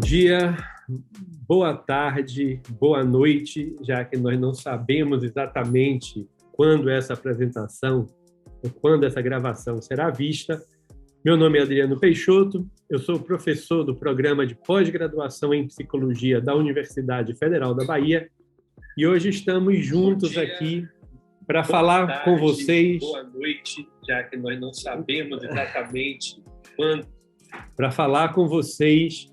dia, boa tarde, boa noite, já que nós não sabemos exatamente quando essa apresentação ou quando essa gravação será vista. Meu nome é Adriano Peixoto, eu sou professor do programa de pós-graduação em psicologia da Universidade Federal da Bahia e hoje estamos juntos aqui para falar com vocês. Boa noite, já que nós não sabemos exatamente quando. Para falar com vocês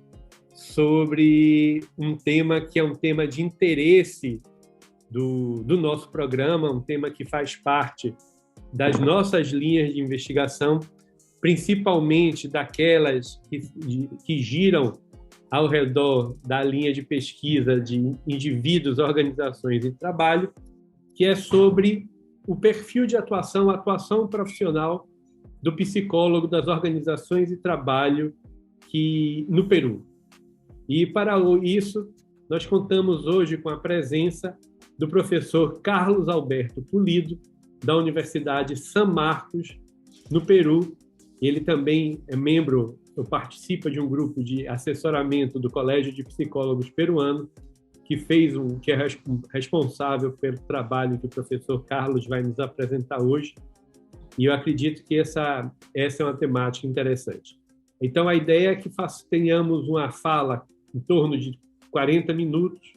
sobre um tema que é um tema de interesse do nosso programa, um tema que faz parte das nossas linhas de investigação, principalmente daquelas que giram ao redor da linha de pesquisa de indivíduos, organizações e trabalho, que é sobre o perfil de atuação, a atuação profissional do psicólogo das organizações e trabalho no Peru. E para isso, nós contamos hoje com a presença do professor Carlos Alberto Pulido, da Universidade San Marcos, no Peru. Ele também é membro, participa de um grupo de assessoramento do Colégio de Psicólogos Peruano, que é responsável pelo trabalho que o professor Carlos vai nos apresentar hoje. E eu acredito que essa é uma temática interessante. Então, a ideia é que tenhamos uma fala em torno de 40 minutos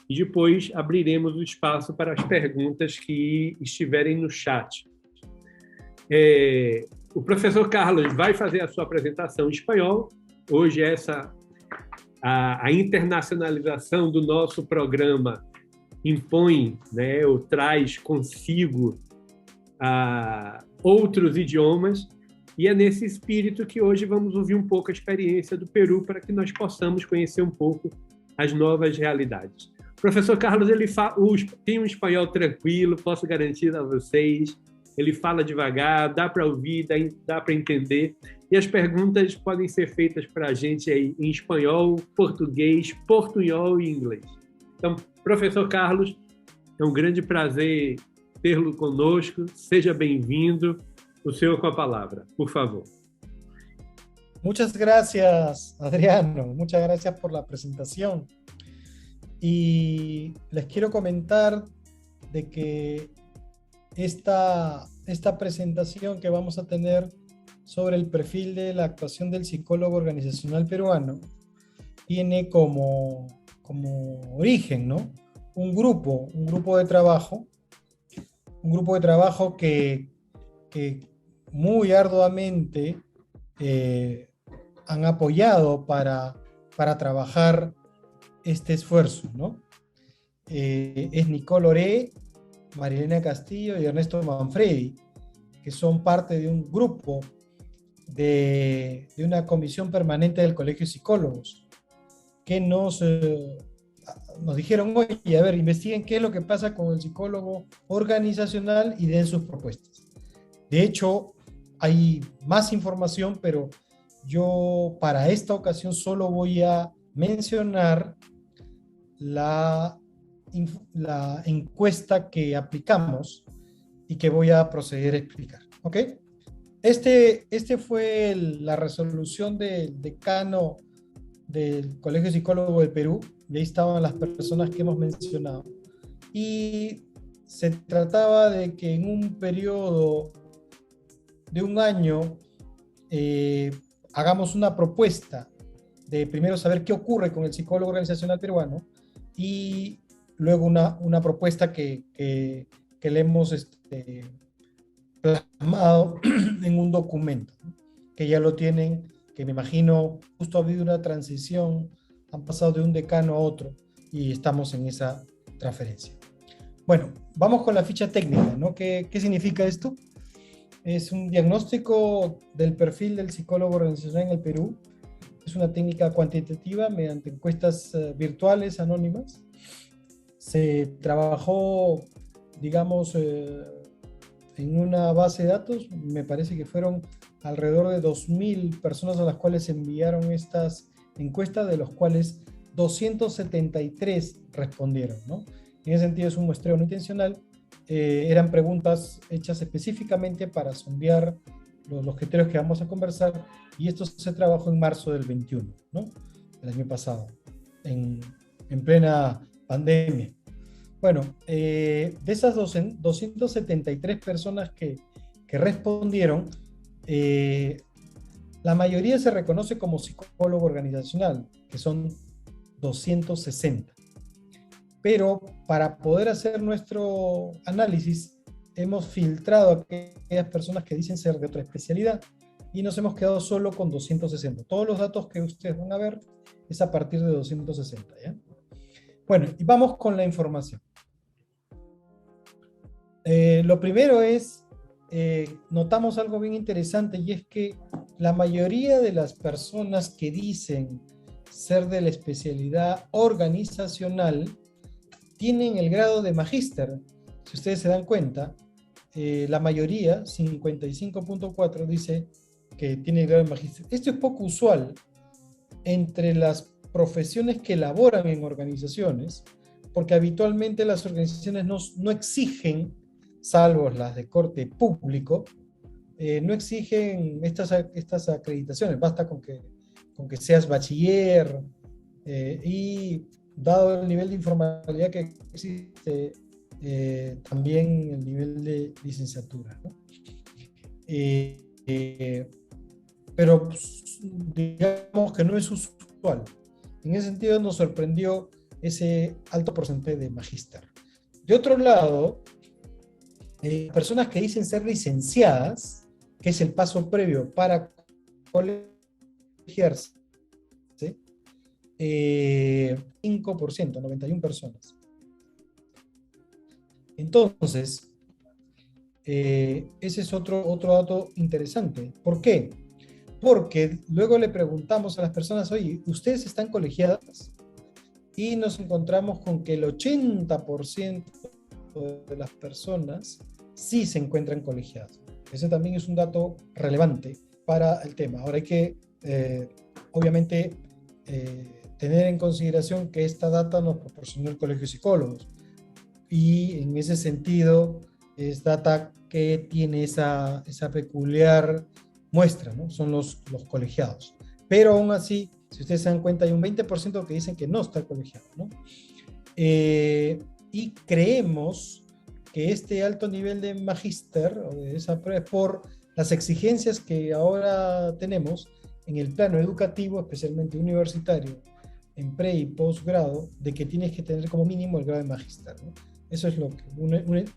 e depois abriremos o espaço para as perguntas que estiverem no chat. O professor Carlos vai fazer a sua apresentação em espanhol. Hoje, a internacionalização do nosso programa impõe, né, ou traz consigo outros idiomas, e é nesse espírito que hoje vamos ouvir um pouco a experiência do Peru para que nós possamos conhecer um pouco as novas realidades. O professor Carlos tem um espanhol tranquilo, posso garantir a vocês, ele fala devagar, dá para ouvir, dá para entender, e as perguntas podem ser feitas para a gente aí em espanhol, português, portunhol e inglês. Então, professor Carlos, é um grande prazer tê-lo conosco, seja bem-vindo. O senhor com a palavra, por favor. Muchas gracias, Adriano. Muchas gracias por la presentación. Y les quiero comentar de que esta presentación que vamos a tener sobre el perfil de la actuación del psicólogo organizacional peruano tiene como origen, ¿no? Un grupo de trabajo que muy arduamente han apoyado para trabajar este esfuerzo, ¿no? Es Nicole Oré, Marilena Castillo y Ernesto Manfredi, que son parte de un grupo de una comisión permanente del Colegio de Psicólogos, que nos dijeron, oye, a ver, investiguen qué es lo que pasa con el psicólogo organizacional y den sus propuestas. De hecho, hay más información, pero yo para esta ocasión solo voy a mencionar la encuesta que aplicamos y que voy a proceder a explicar. ¿Ok? Este fue la resolución del decano del Colegio de Psicólogos del Perú, y ahí estaban las personas que hemos mencionado. Y se trataba de que en un periodo de un año hagamos una propuesta de primero saber qué ocurre con el psicólogo organizacional peruano y luego una propuesta que le hemos plasmado en un documento, ¿no? Que ya lo tienen, que me imagino justo ha habido una transición, han pasado de un decano a otro y estamos en esa transferencia. Bueno, vamos con la ficha técnica, ¿no? ¿Qué significa esto? Es un diagnóstico del perfil del psicólogo organizacional en el Perú. Es una técnica cuantitativa mediante encuestas virtuales anónimas. Se trabajó, digamos, en una base de datos. Me parece que fueron alrededor de 2.000 personas a las cuales se enviaron estas encuestas, de los cuales 273 respondieron, ¿no? En ese sentido es un muestreo no intencional. Eran preguntas hechas específicamente para sondear los criterios que vamos a conversar, y esto se trabajó en marzo del 21, ¿no? el año pasado, en plena pandemia. Bueno, de esas 273 personas que respondieron, la mayoría se reconoce como psicólogo organizacional, que son 260. Pero para poder hacer nuestro análisis, hemos filtrado a aquellas personas que dicen ser de otra especialidad y nos hemos quedado solo con 260. Todos los datos que ustedes van a ver es a partir de 260, ¿ya? Bueno, y vamos con la información. Lo primero es, notamos algo bien interesante, y es que la mayoría de las personas que dicen ser de la especialidad organizacional tienen el grado de magíster. Si ustedes se dan cuenta, la mayoría, 55.4, dice que tiene el grado de magíster. Esto es poco usual entre las profesiones que elaboran en organizaciones, porque habitualmente las organizaciones no exigen, salvo las de corte público, no exigen estas acreditaciones. Basta con que seas bachiller, y dado el nivel de informalidad que existe, también el nivel de licenciatura, ¿no? Pero digamos que no es usual. En ese sentido nos sorprendió ese alto porcentaje de magíster. De otro lado, personas que dicen ser licenciadas, que es el paso previo para colegiarse, 5%, 91 personas. Entonces, ese es otro dato interesante. ¿Por qué? Porque luego le preguntamos a las personas, oye, ¿ustedes están colegiadas? Y nos encontramos con que el 80% de las personas sí se encuentran colegiadas. Ese también es un dato relevante para el tema. Ahora hay que, obviamente, tener en consideración que esta data nos proporcionó el Colegio de Psicólogos, y en ese sentido es data que tiene esa peculiar muestra, ¿no? Son los colegiados. Pero aún así, si ustedes se dan cuenta, hay un 20% que dicen que no está colegiado, ¿no? Y creemos que este alto nivel de magíster, o de esa prueba, por las exigencias que ahora tenemos en el plano educativo, especialmente universitario, en pre y posgrado, de que tienes que tener como mínimo el grado de magíster, ¿no? Eso es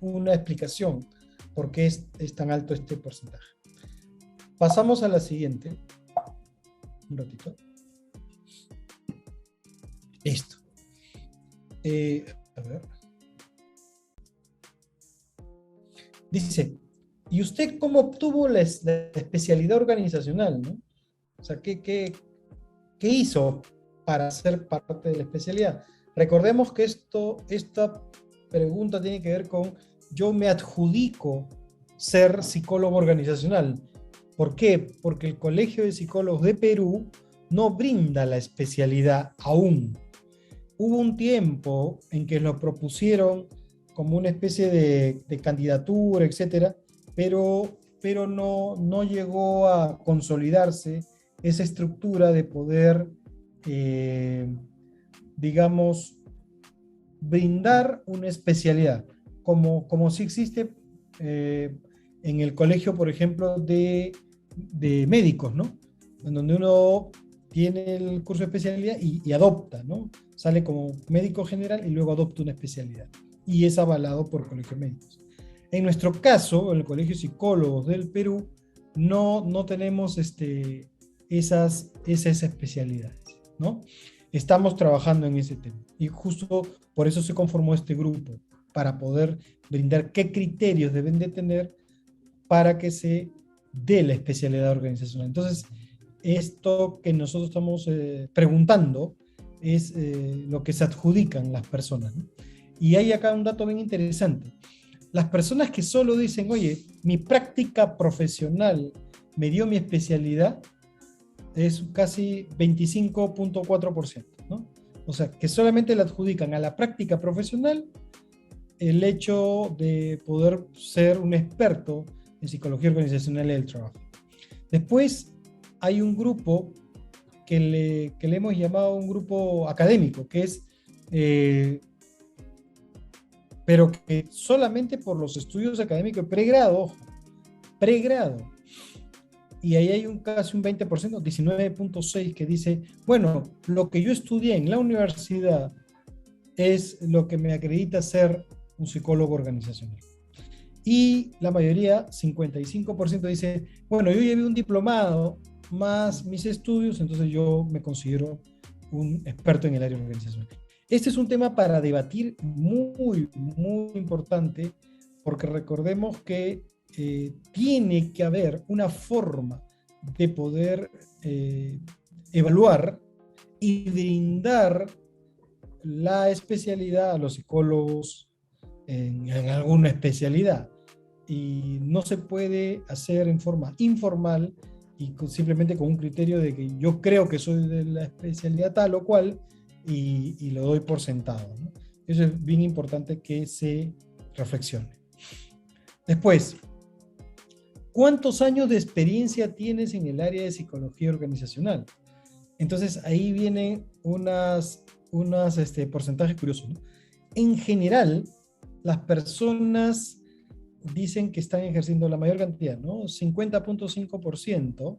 una explicación por qué es tan alto este porcentaje. Pasamos a la siguiente. Un ratito. Esto. A ver. Dice, ¿y usted cómo obtuvo la especialidad organizacional, ¿no? O sea, ¿qué hizo para ser parte de la especialidad? Recordemos que esta pregunta tiene que ver con, yo me adjudico ser psicólogo organizacional. ¿Por qué? Porque el Colegio de Psicólogos de Perú no brinda la especialidad aún. Hubo un tiempo en que lo propusieron como una especie de candidatura, etcétera, pero no llegó a consolidarse esa estructura de poder, digamos, brindar una especialidad, como si existe en el colegio, por ejemplo, de médicos, ¿no? En donde uno tiene el curso de especialidad y adopta, ¿no? Sale como médico general y luego adopta una especialidad. Y es avalado por colegios médicos. En nuestro caso, en el Colegio de Psicólogos del Perú, no tenemos esas especialidades, ¿no? Estamos trabajando en ese tema. Y justo por eso se conformó este grupo, para poder brindar qué criterios deben de tener para que se dé la especialidad organizacional. Entonces, esto que nosotros estamos preguntando es lo que se adjudican las personas, ¿no? Y hay acá un dato bien interesante. Las personas que solo dicen, oye, mi práctica profesional me dio mi especialidad, es casi 25.4%, ¿no? O sea, que solamente le adjudican a la práctica profesional el hecho de poder ser un experto en psicología organizacional del trabajo. Después hay un grupo que le hemos llamado un grupo académico, que es, pero que solamente por los estudios académicos, pregrado, ojo, pregrado. Y ahí hay casi un 20%, 19.6%, que dice, bueno, lo que yo estudié en la universidad es lo que me acredita ser un psicólogo organizacional. Y la mayoría, 55%, dice, bueno, yo llevé un diplomado más mis estudios, entonces yo me considero un experto en el área organizacional. Este es un tema para debatir muy, muy importante, porque recordemos que tiene que haber una forma de poder evaluar y brindar la especialidad a los psicólogos en alguna especialidad. Y no se puede hacer en forma informal y simplemente con un criterio de que yo creo que soy de la especialidad tal o cual y lo doy por sentado, ¿no? Eso es bien importante que se reflexione. Después, ¿cuántos años de experiencia tienes en el área de psicología organizacional? Entonces ahí vienen unos porcentajes curiosos, ¿no? En general, las personas dicen que están ejerciendo la mayor cantidad, ¿no? 50.5%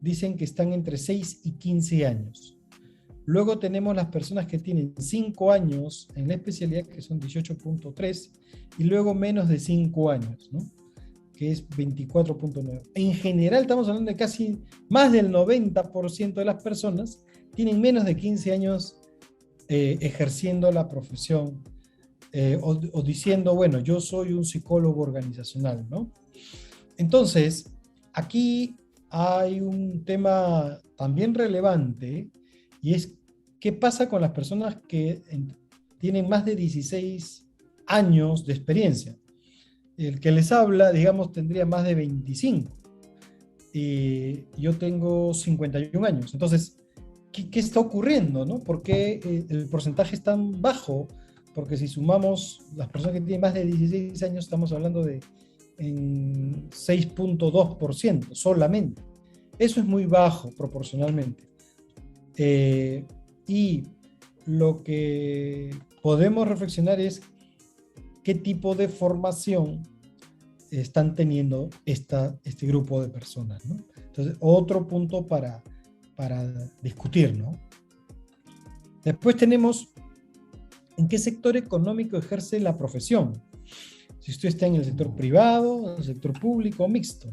dicen que están entre 6 y 15 años. Luego tenemos las personas que tienen 5 años en la especialidad, que son 18.3%, y luego menos de 5 años, ¿no? Que es 24.9%. En general estamos hablando de casi más del 90% de las personas tienen menos de 15 años ejerciendo la profesión o diciendo, bueno, yo soy un psicólogo organizacional, ¿no? Entonces, aquí hay un tema también relevante y es qué pasa con las personas que tienen más de 16 años de experiencia. El que les habla, digamos, tendría más de 25 y yo tengo 51 años. Entonces, ¿qué está ocurriendo, no? ¿Por qué el porcentaje es tan bajo? Porque si sumamos las personas que tienen más de 16 años, estamos hablando de 6.2% solamente. Eso es muy bajo proporcionalmente. Y lo que podemos reflexionar es qué tipo de formación están teniendo este grupo de personas, ¿no? Entonces, otro punto para discutir, ¿no? Después tenemos en qué sector económico ejerce la profesión. Si usted está en el sector privado, en el sector público o mixto.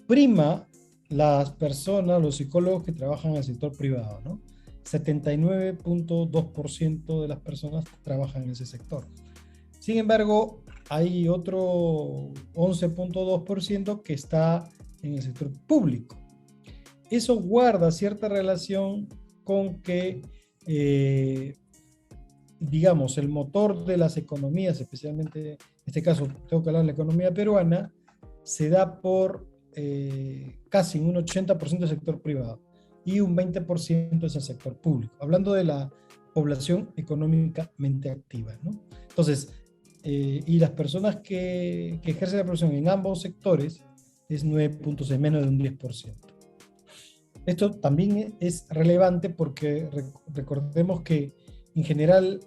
Prima las personas, los psicólogos que trabajan en el sector privado, ¿no? 79.2% de las personas trabajan en ese sector. Sin embargo, hay otro 11.2% que está en el sector público. Eso guarda cierta relación con que, digamos, el motor de las economías, especialmente en este caso tengo que hablar de la economía peruana, se da por casi un 80% del sector privado y un 20% es el sector público, hablando de la población económicamente activa, ¿no? Entonces, y las personas que ejercen la profesión en ambos sectores es 9.6, menos de un 10%. Esto también es relevante porque recordemos que en general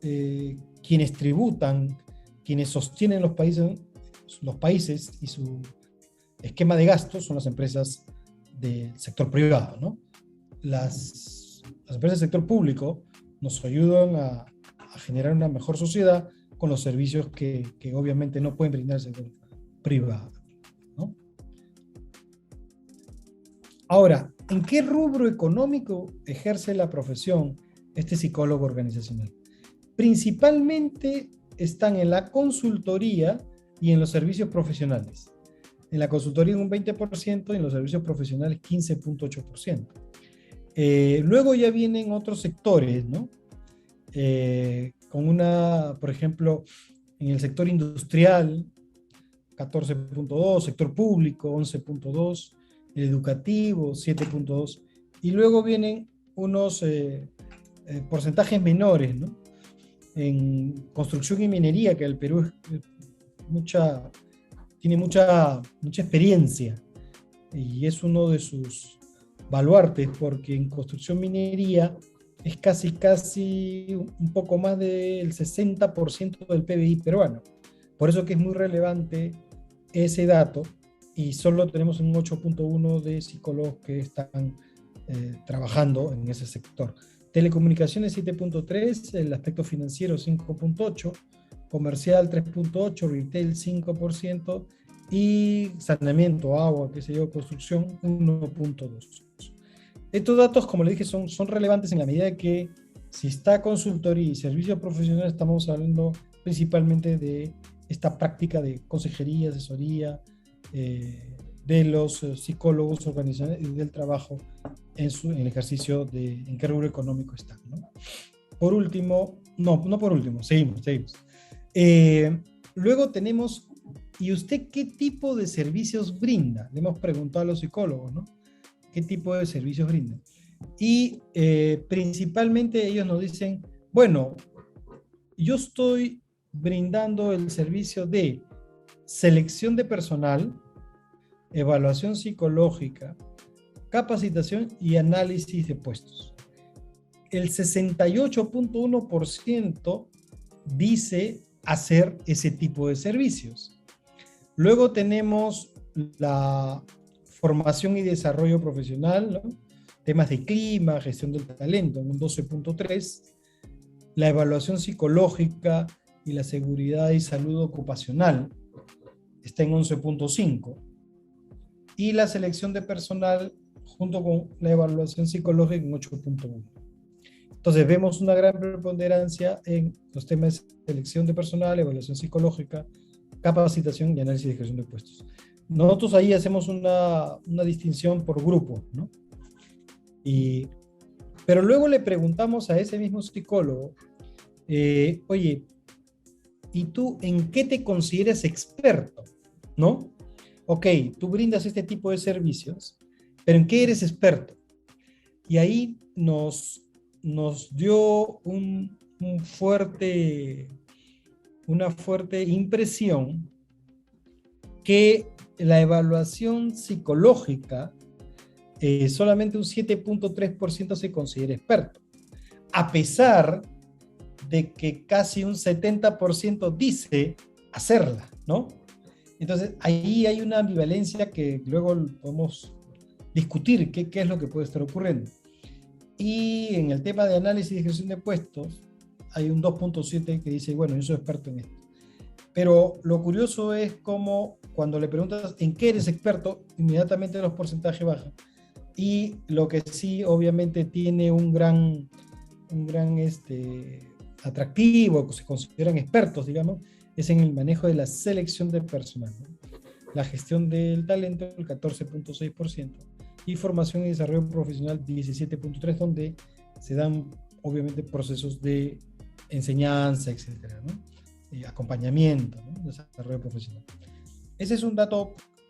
quienes tributan, quienes sostienen los países y su esquema de gastos son las empresas del sector privado, ¿no? Las empresas del sector público nos ayudan a generar una mejor sociedad con los servicios que obviamente no pueden brindar el sector privado, ¿no? Ahora, ¿en qué rubro económico ejerce la profesión este psicólogo organizacional? Principalmente están en la consultoría y en los servicios profesionales. En la consultoría un 20% y en los servicios profesionales 15.8%. Luego ya vienen otros sectores, ¿no? Con por ejemplo, en el sector industrial, 14.2%, sector público, 11.2%, el educativo, 7.2%, y luego vienen unos porcentajes menores, ¿no? En construcción y minería, que el Perú tiene mucha experiencia, y es uno de sus baluartes, porque en construcción minería es casi un poco más del 60% del PBI peruano. Por eso que es muy relevante ese dato, y solo tenemos un 8.1 de psicólogos que están trabajando en ese sector. Telecomunicaciones 7.3, el aspecto financiero 5.8, comercial 3.8, retail 5%, y saneamiento, agua, qué sé yo, construcción 1.2. Estos datos, como le dije, son relevantes en la medida de que si está consultoría y servicio profesional, estamos hablando principalmente de esta práctica de consejería, asesoría, de los psicólogos organizacionales del trabajo en el ejercicio de en qué rubro económico están, ¿no? Por último, no por último, seguimos. Luego tenemos, ¿y usted qué tipo de servicios brinda? Le hemos preguntado a los psicólogos, ¿no? ¿Qué tipo de servicios brindan? Y principalmente ellos nos dicen, bueno, yo estoy brindando el servicio de selección de personal, evaluación psicológica, capacitación y análisis de puestos. El 68.1% dice hacer ese tipo de servicios. Luego tenemos la formación y desarrollo profesional, ¿no? Temas de clima, gestión del talento, en un 12.3%, la evaluación psicológica y la seguridad y salud ocupacional está en 11.5%, y la selección de personal junto con la evaluación psicológica en 8.1%. Entonces vemos una gran preponderancia en los temas de selección de personal, evaluación psicológica, capacitación y análisis de gestión de puestos. Nosotros ahí hacemos una distinción por grupo, ¿no? Pero luego le preguntamos a ese mismo psicólogo, oye, ¿y tú en qué te consideras experto? ¿No? Ok, tú brindas este tipo de servicios, pero ¿en qué eres experto? Y ahí nos dio una fuerte impresión que la evaluación psicológica, solamente un 7.3% se considera experto, a pesar de que casi un 70% dice hacerla, ¿no? Entonces, ahí hay una ambivalencia que luego podemos discutir qué es lo que puede estar ocurriendo. Y en el tema de análisis y gestión de puestos, hay un 2.7 que dice, bueno, yo soy experto en esto. Pero lo curioso es cómo cuando le preguntas en qué eres experto, inmediatamente los porcentajes bajan. Y lo que sí, obviamente, tiene un gran atractivo, que se consideran expertos, digamos, es en el manejo de la selección de personal, ¿no? La gestión del talento, el 14.6%, y formación y desarrollo profesional, 17.3%, donde se dan, obviamente, procesos de enseñanza, etcétera, ¿no? Acompañamiento, ¿no? Desarrollo profesional. Ese es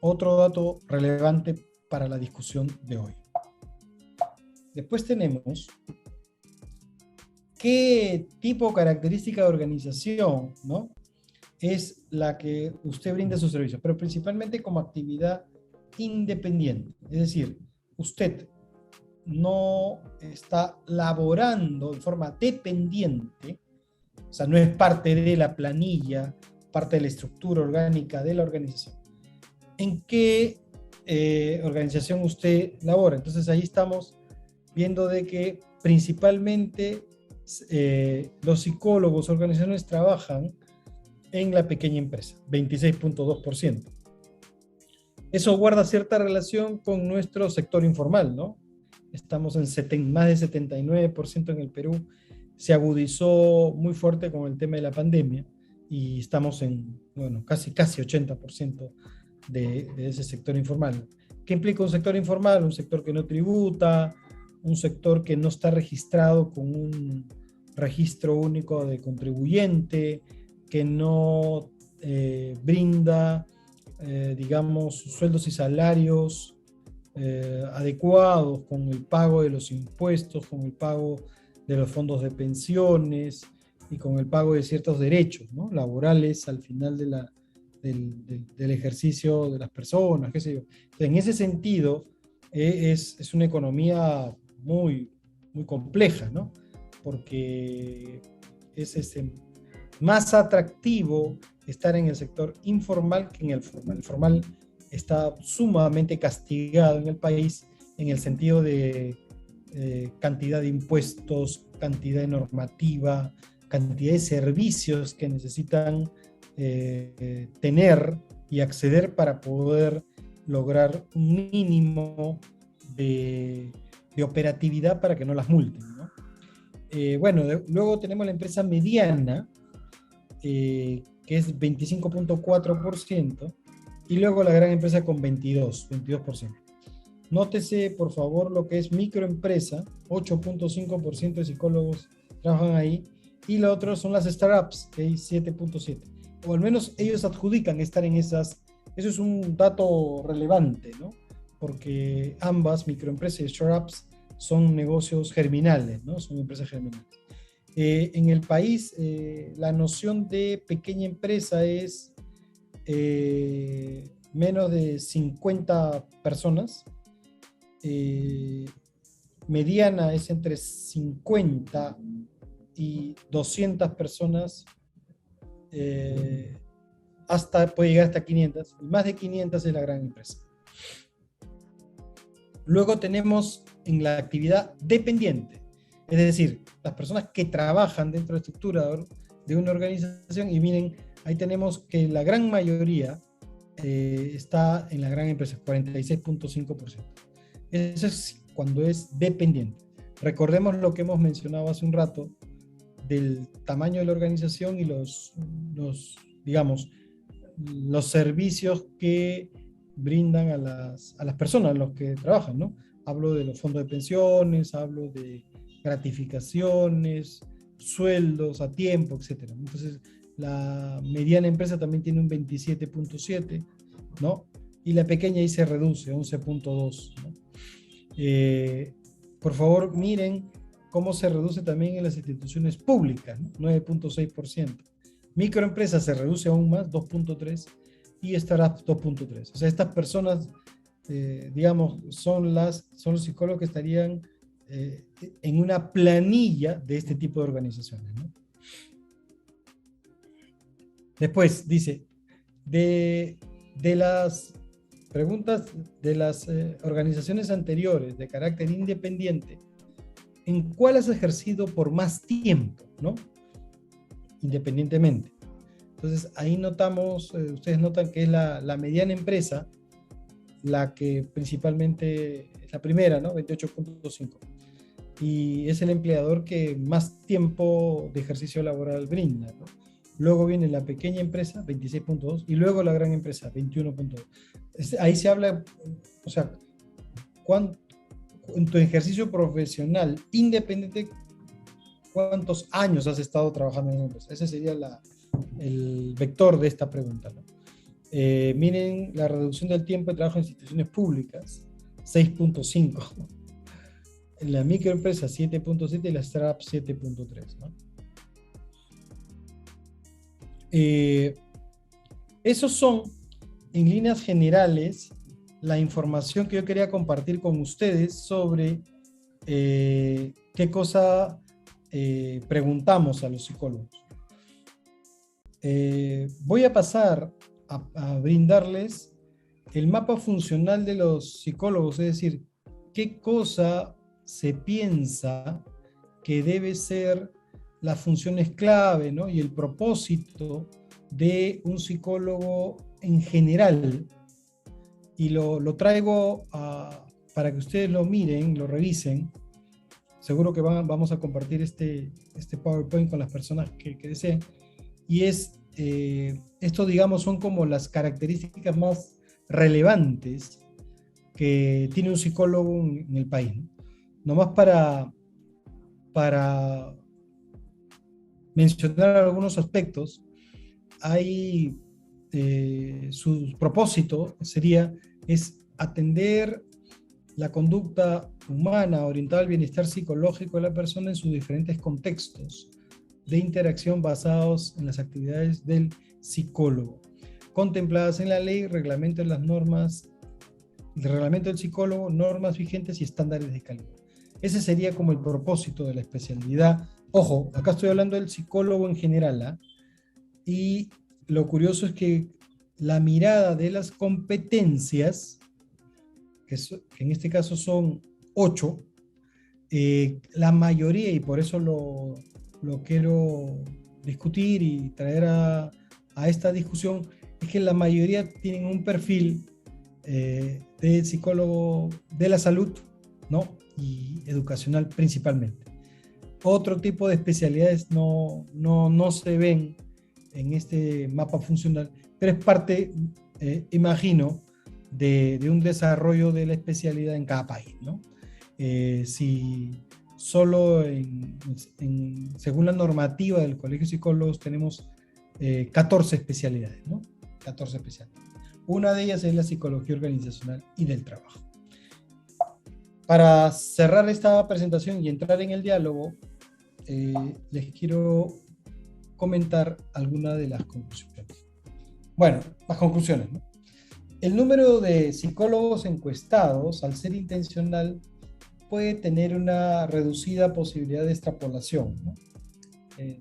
otro dato relevante para la discusión de hoy. Después tenemos qué tipo, característica de organización, ¿no?, es la que usted brinda sus servicios, pero principalmente como actividad independiente. Es decir, usted no está laborando de forma dependiente, o sea, no es parte de la planilla, parte de la estructura orgánica de la organización. ¿En qué organización usted labora? Entonces ahí estamos viendo de que principalmente los psicólogos organizacionales trabajan en la pequeña empresa, 26.2%. Eso guarda cierta relación con nuestro sector informal, ¿no? Estamos en más de 79% en el Perú. Se agudizó muy fuerte con el tema de la pandemia y estamos en, bueno, casi 80% de ese sector informal. ¿Qué implica un sector informal? Un sector que no tributa, un sector que no está registrado con un registro único de contribuyente, que no brinda, digamos, sueldos y salarios adecuados con el pago de los impuestos, con el pago de los fondos de pensiones y con el pago de ciertos derechos, ¿no?, laborales al final del ejercicio de las personas, qué sé yo. Entonces, en ese sentido, es una economía muy, muy compleja, ¿no? Porque es más atractivo estar en el sector informal que en el formal. El formal está sumamente castigado en el país en el sentido de cantidad de impuestos, cantidad de normativa, cantidad de servicios que necesitan tener y acceder para poder lograr un mínimo de operatividad para que no las multen, ¿no? Bueno, luego tenemos la empresa mediana, que es 25.4%, y luego la gran empresa con 22%. Nótese, por favor, lo que es microempresa, 8.5% de psicólogos trabajan ahí, y lo otro son las startups, que hay 7.7%. O al menos ellos adjudican estar en esas. Eso es un dato relevante, ¿no? Porque ambas, microempresas y startups, son negocios germinales, ¿no? Son empresas germinales. En el país, la noción de pequeña empresa es menos de 50 personas. Mediana es entre 50 y 200 personas, puede llegar hasta 500, y más de 500 es la gran empresa. Luego tenemos en la actividad dependiente, es decir, las personas que trabajan dentro de la estructura de una organización, y miren, ahí tenemos que la gran mayoría está en la gran empresa, 46.5%. Eso es cuando es dependiente. Recordemos lo que hemos mencionado hace un rato del tamaño de la organización y digamos, los servicios que brindan a las personas, a los que trabajan, ¿no? Hablo de los fondos de pensiones, hablo de gratificaciones, sueldos a tiempo, etc. Entonces, la mediana empresa también tiene un 27.7, ¿no? Y la pequeña ahí se reduce, 11.2, ¿no? Por favor, miren cómo se reduce también en las instituciones públicas, ¿no? 9.6%. Microempresas se reduce aún más, 2.3%, y startups 2.3%. O sea, estas personas, digamos, son los psicólogos que estarían en una planilla de este tipo de organizaciones, ¿no? Después dice, de las preguntas de las organizaciones anteriores de carácter independiente, ¿en cuál has ejercido por más tiempo, ¿no? Independientemente. Entonces ahí notamos, ustedes notan que es la mediana empresa la que principalmente es la primera, ¿no? 28.5. Y es el empleador que más tiempo de ejercicio laboral brinda, ¿no? Luego viene la pequeña empresa, 26.2, y luego la gran empresa, 21.2. Ahí se habla, o sea, en tu ejercicio profesional independiente, ¿cuántos años has estado trabajando en una empresa? Ese sería el vector de esta pregunta, ¿no? Miren la reducción del tiempo de trabajo en instituciones públicas, 6.5. En la microempresa, 7.7, y la startup, 7.3, ¿no? Esos son, en líneas generales, la información que yo quería compartir con ustedes sobre qué cosa preguntamos a los psicólogos. Voy a pasar a brindarles el mapa funcional de los psicólogos, es decir, qué cosa se piensa que debe ser las funciones clave, ¿no? Y el propósito de un psicólogo en general. Y lo traigo para que ustedes lo miren, lo revisen. Seguro que vamos a compartir este PowerPoint con las personas que deseen. Y esto, digamos, son como las características más relevantes que tiene un psicólogo en el país, ¿no? Nomás para mencionar algunos aspectos, hay su propósito es atender la conducta humana orientada al bienestar psicológico de la persona en sus diferentes contextos de interacción basados en las actividades del psicólogo, contempladas en la ley, reglamento, en las normas el reglamento del psicólogo, normas vigentes y estándares de calidad. Ese sería como el propósito de la especialidad. Ojo, acá estoy hablando del psicólogo en general, ¿ah? Y lo curioso es que la mirada de las competencias, que en este caso son 8, la mayoría, y por eso lo quiero discutir y traer a esta discusión, es que la mayoría tienen un perfil de psicólogo de la salud, ¿no? Y educacional principalmente. Otro tipo de especialidades no se ven en este mapa funcional, pero es parte, imagino, de un desarrollo de la especialidad en cada país, ¿no? Si solo según la normativa del Colegio de Psicólogos tenemos 14 especialidades, ¿no? 14 especialidades. Una de ellas es la psicología organizacional y del trabajo. Para cerrar esta presentación y entrar en el diálogo, les quiero comentar algunas de las conclusiones. Bueno, las conclusiones, ¿no? El número de psicólogos encuestados, al ser intencional, puede tener una reducida posibilidad de extrapolación, ¿no?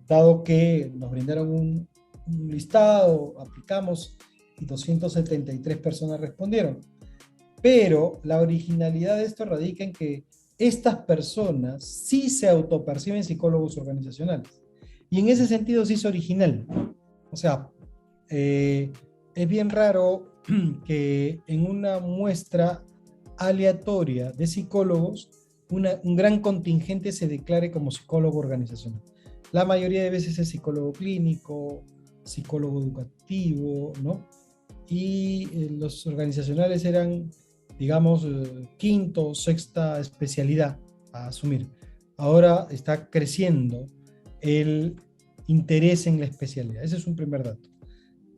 Dado que nos brindaron un listado, aplicamos y 273 personas respondieron. Pero la originalidad de esto radica en que estas personas sí se autoperciben psicólogos organizacionales. Y en ese sentido sí es original. O sea, es bien raro que en una muestra aleatoria de psicólogos, un gran contingente se declare como psicólogo organizacional. La mayoría de veces es psicólogo clínico, psicólogo educativo, ¿no? Y los organizacionales eran, digamos, quinto o sexta especialidad a asumir. Ahora está creciendo el interés en la especialidad. Ese es un primer dato.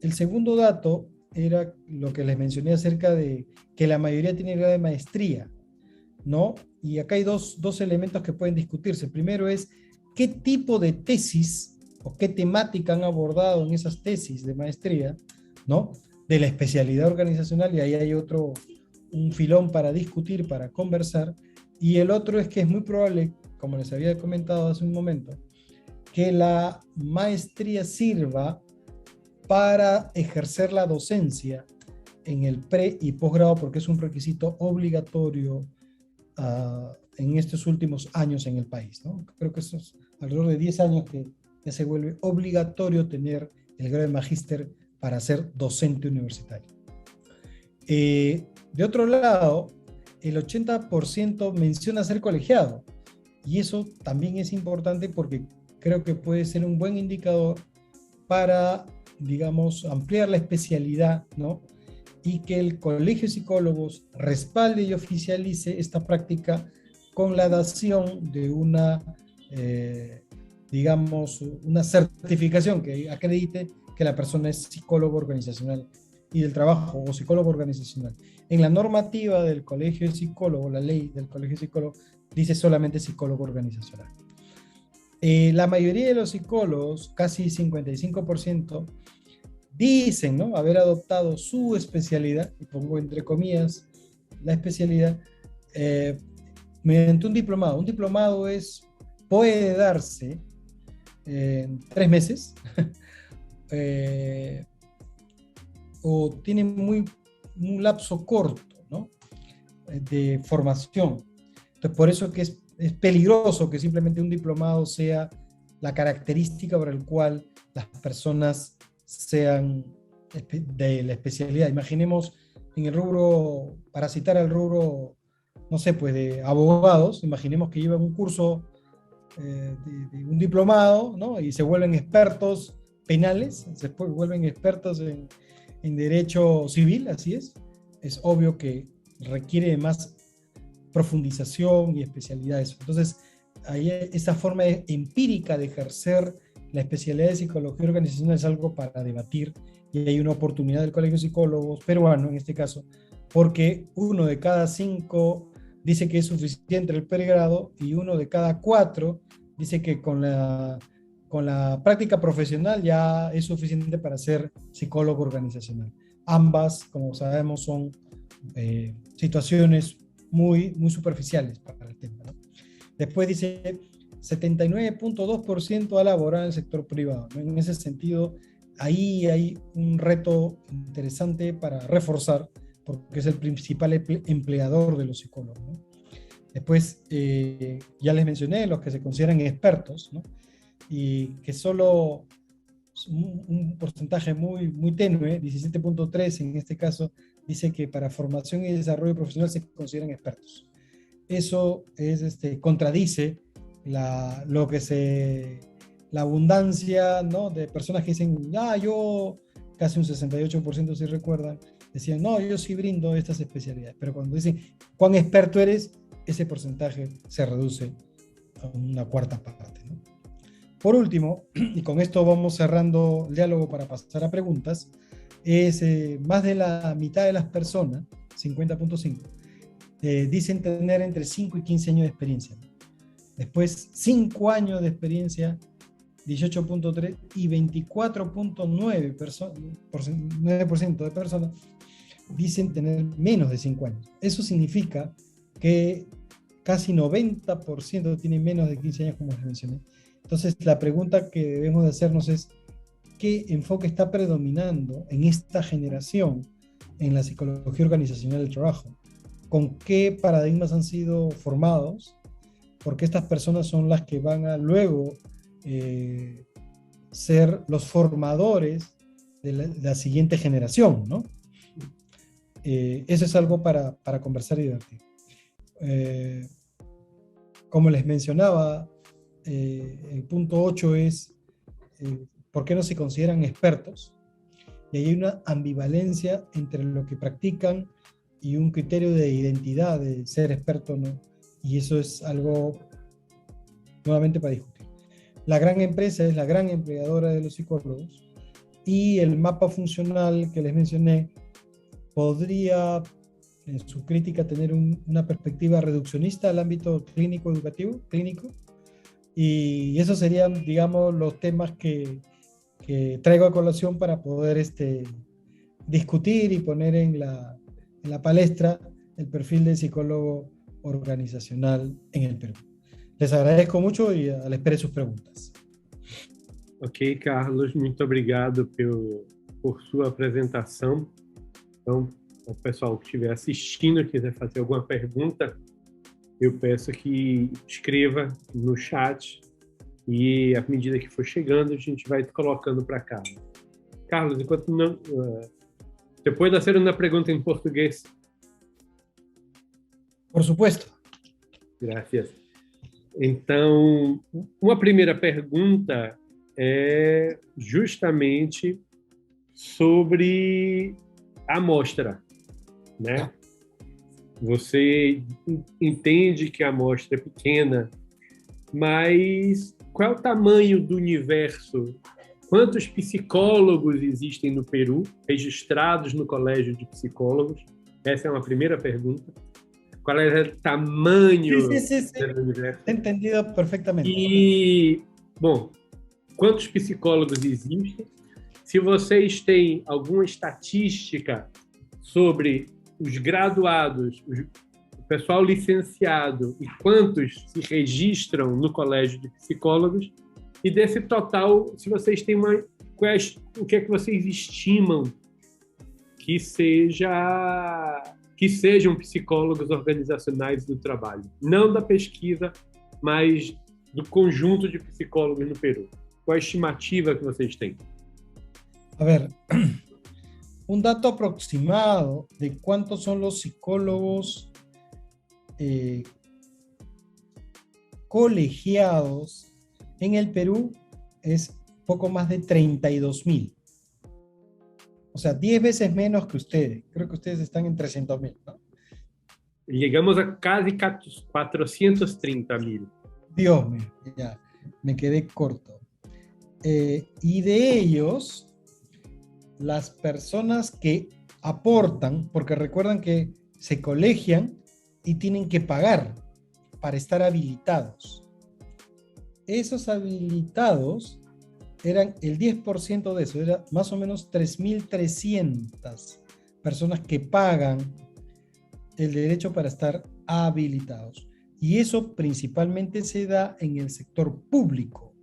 El segundo dato era lo que les mencioné acerca de que la mayoría tiene grado de maestría, ¿no? Y acá hay dos elementos que pueden discutirse. El primero es qué tipo de tesis o qué temática han abordado en esas tesis de maestría, ¿no? De la especialidad organizacional, y ahí hay un filón para discutir, para conversar. Y el otro es que es muy probable, como les había comentado hace un momento, que la maestría sirva para ejercer la docencia en el pre y posgrado, porque es un requisito obligatorio en estos últimos años en el país, ¿no? Creo que eso es alrededor de 10 años que ya se vuelve obligatorio tener el grado de magíster para ser docente universitario. De otro lado, el 80% menciona ser colegiado, y eso también es importante porque creo que puede ser un buen indicador para, digamos, ampliar la especialidad, ¿no? Y que el Colegio de Psicólogos respalde y oficialice esta práctica con la dación de una, digamos, una certificación que acredite que la persona es psicólogo organizacional y del trabajo o psicólogo organizacional. En la normativa del Colegio de Psicólogos, la ley del Colegio de Psicólogos dice solamente psicólogo organizacional. La mayoría de los psicólogos, casi 55%, dicen, ¿no?, haber adoptado su especialidad, y pongo entre comillas la especialidad, mediante un diplomado. Un diplomado puede darse en 3 meses, o tiene un lapso corto, ¿no?, de formación. Entonces, por eso que es peligroso que simplemente un diplomado sea la característica por el cual las personas sean de la especialidad. Imaginemos en el rubro, para citar al rubro, no sé, pues de abogados, imaginemos que llevan un curso de un diplomado, ¿no?, y se vuelven expertos penales, se vuelven expertos en derecho civil, así es obvio que requiere de más profundización y especialidades. Entonces, ahí esa forma empírica de ejercer la especialidad de psicología organizacional es algo para debatir, y hay una oportunidad del Colegio de Psicólogos peruano, en este caso, porque 1 de cada 5 dice que es suficiente el pregrado, y 1 de cada 4 dice que con la práctica profesional ya es suficiente para ser psicólogo organizacional. Ambas, como sabemos, son situaciones muy superficiales para el tema, ¿no? Después dice 79.2% a laborar en el sector privado, ¿no? En ese sentido, ahí hay un reto interesante para reforzar, porque es el principal empleador de los psicólogos, ¿no? Después, ya les mencioné los que se consideran expertos, ¿no? Y que solo un porcentaje muy tenue, 17.3 en este caso, dice que para formación y desarrollo profesional se consideran expertos. Eso es, contradice la abundancia, ¿no?, de personas que dicen, yo, casi un 68% si recuerdan, decían, no, yo sí brindo estas especialidades, pero cuando dicen cuán experto eres, ese porcentaje se reduce a una cuarta parte, ¿no? Por último, y con esto vamos cerrando el diálogo para pasar a preguntas, es más de la mitad de las personas, 50.5, dicen tener entre 5 y 15 años de experiencia. Después, 5 años de experiencia, 18.3, y 24.9% de personas dicen tener menos de 5 años. Eso significa que casi 90% tienen menos de 15 años, como les mencioné. Entonces, la pregunta que debemos de hacernos es, ¿qué enfoque está predominando en esta generación en la psicología organizacional del trabajo? ¿Con qué paradigmas han sido formados? Porque estas personas son las que van a luego ser los formadores de la siguiente generación, ¿no? Eso es algo para conversar y debatir. Como les mencionaba, el punto 8 es ¿por qué no se consideran expertos? Y hay una ambivalencia entre lo que practican y un criterio de identidad de ser experto o no. Y eso es algo nuevamente para discutir. La gran empresa es la gran empleadora de los psicólogos, y el mapa funcional que les mencioné podría, en su crítica, tener una perspectiva reduccionista al ámbito clínico educativo, clínico, y esos serían, digamos, los temas que traigo a colación para poder discutir y poner en la palestra el perfil de psicólogo organizacional en el Perú. Les agradezco mucho y a la espera de sus preguntas. Ok, Carlos, muito obrigado por sua apresentação. Então, o pessoal que estiver assistindo e quiser fazer alguma pergunta, eu peço que escreva no chat e, à medida que for chegando, a gente vai colocando para cá. Carlos, enquanto não... ¿Te puedo hacer una pregunta en portugués? Por supuesto. Gracias. Então, uma primeira pergunta é justamente sobre a amostra, né? Você entende que a amostra é pequena, mas qual é o tamanho do universo? Quantos psicólogos existem no Peru, registrados no Colégio de Psicólogos? Essa é uma primeira pergunta. Qual é o tamanho do universo? Entendido perfeitamente. E, bom, quantos psicólogos existem? Se vocês têm alguma estatística sobre os graduados, o pessoal licenciado e quantos se registram no Colégio de Psicólogos, e desse total, se vocês têm o que é que vocês estimam que sejam psicólogos organizacionais do trabalho, não da pesquisa, mas do conjunto de psicólogos no Peru. Qual a estimativa que vocês têm? A ver, un dato aproximado de cuántos son los psicólogos colegiados en el Perú es poco más de 32,000. O sea, 10 veces menos que ustedes. Creo que ustedes están en 300,000, ¿no? Llegamos a casi 430,000. Dios mío, ya, me quedé corto. Y de ellos, las personas que aportan, porque recuerdan que se colegian y tienen que pagar para estar habilitados. Esos habilitados eran el 10% de eso, era más o menos 3.300 personas que pagan el derecho para estar habilitados. Y eso principalmente se da en el sector público,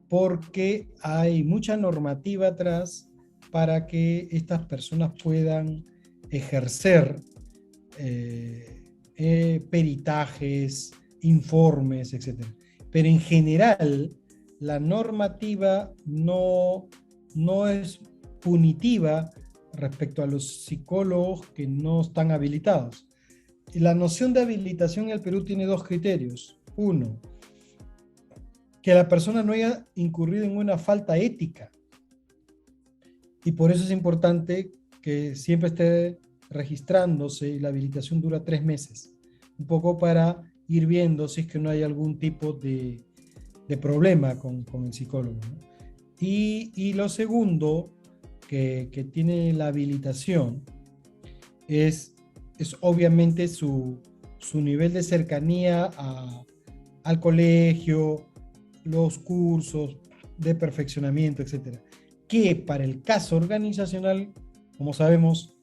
porque hay mucha normativa atrás para que estas personas puedan ejercer peritajes, informes, etc. Pero en general, la normativa no es punitiva respecto a los psicólogos que no están habilitados. Y la noción de habilitación en el Perú tiene dos criterios. Uno, que la persona no haya incurrido en una falta ética. Y por eso es importante que siempre esté registrándose, y la habilitación dura 3 meses. Un poco para ir viendo si es que no hay algún tipo de problema con el psicólogo, ¿no? Y lo segundo que tiene la habilitación es obviamente su nivel de cercanía al colegio, los cursos de perfeccionamiento, etcétera, que para el caso organizacional, como sabemos,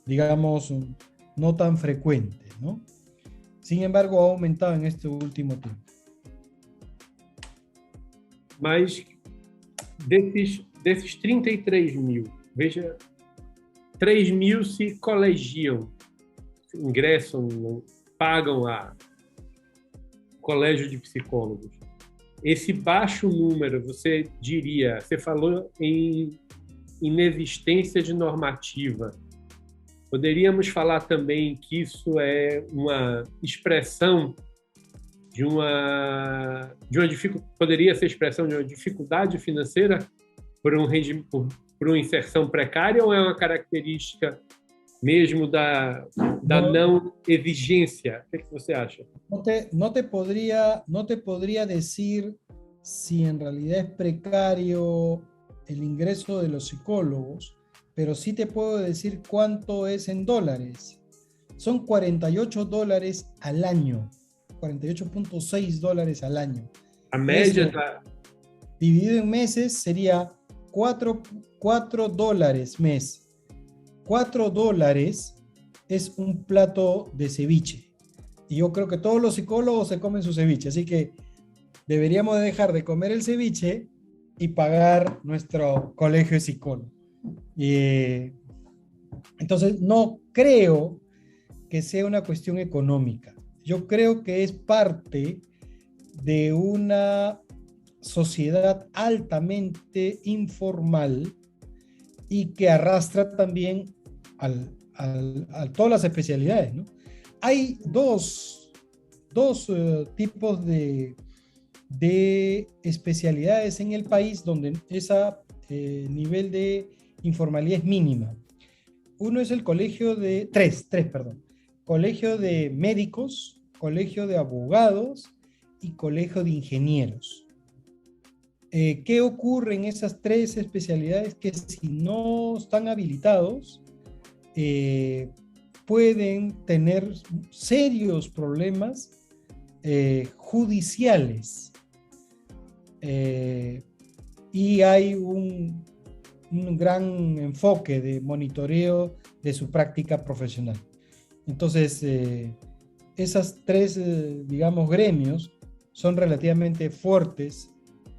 digamos, no tan frecuente, ¿no? Sin embargo, ha aumentado en este último tiempo. Mas desses 33 mil, veja, 3 mil se colegiam, ingressam, pagam a colégio de psicólogos. Esse baixo número, você diria, você falou em inexistência de normativa. Poderíamos falar também que isso é uma expressão de uma poderia ser expressão de uma dificuldade financeira por uma inserção precária, ou é uma característica mesmo da não exigência? O que você acha? No te podría decir si en realidad es precario el ingreso de los psicólogos, pero sí te puedo decir cuánto es en dólares. Son $48 al año, $48.6 al año. A média Eso, dividido en meses sería $4 mes. $4 es un plato de ceviche. Y yo creo que todos los psicólogos se comen su ceviche, así que deberíamos dejar de comer el ceviche y pagar nuestro colegio de psicólogos. Entonces, no creo que sea una cuestión económica. Yo creo que es parte de una sociedad altamente informal y que arrastra también a todas las especialidades, ¿no? Hay dos tipos de especialidades en el país donde ese nivel de informalidad es mínima. Uno es el colegio de... perdón. Colegio de médicos, colegio de abogados y colegio de ingenieros. ¿Qué ocurre en esas 3 especialidades? Que si no están habilitados, pueden tener serios problemas judiciales. Y hay un gran enfoque de monitoreo de su práctica profesional. Entonces, esas 3, digamos, gremios son relativamente fuertes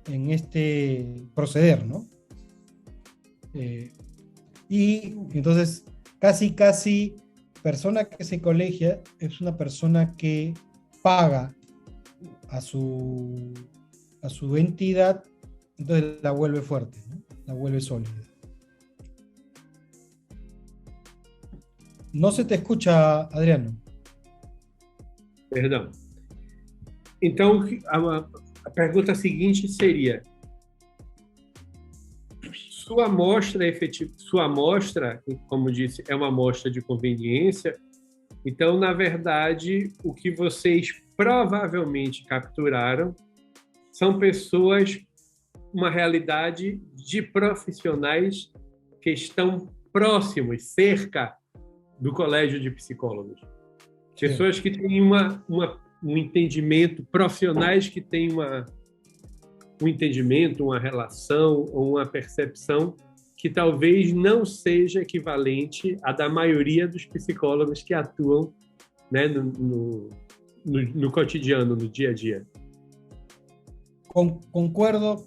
en este proceder, ¿no? Y entonces, casi persona que se colegia es una persona que paga a su entidad, entonces la vuelve fuerte, ¿no? La vuelve sólida. No se te escucha, Adriano. Perdão. Então, a pergunta seguinte seria: sua amostra, como disse, é uma amostra de conveniência. Então, na verdade, o que vocês provavelmente capturaram são pessoas, uma realidade de profissionais que estão próximos, cerca do Colégio de Psicólogos. Pessoas que têm um entendimento, profissionais que têm um entendimento, uma relação ou uma percepção que talvez não seja equivalente à da maioria dos psicólogos que atuam, né, no cotidiano, no dia a dia. Concuerdo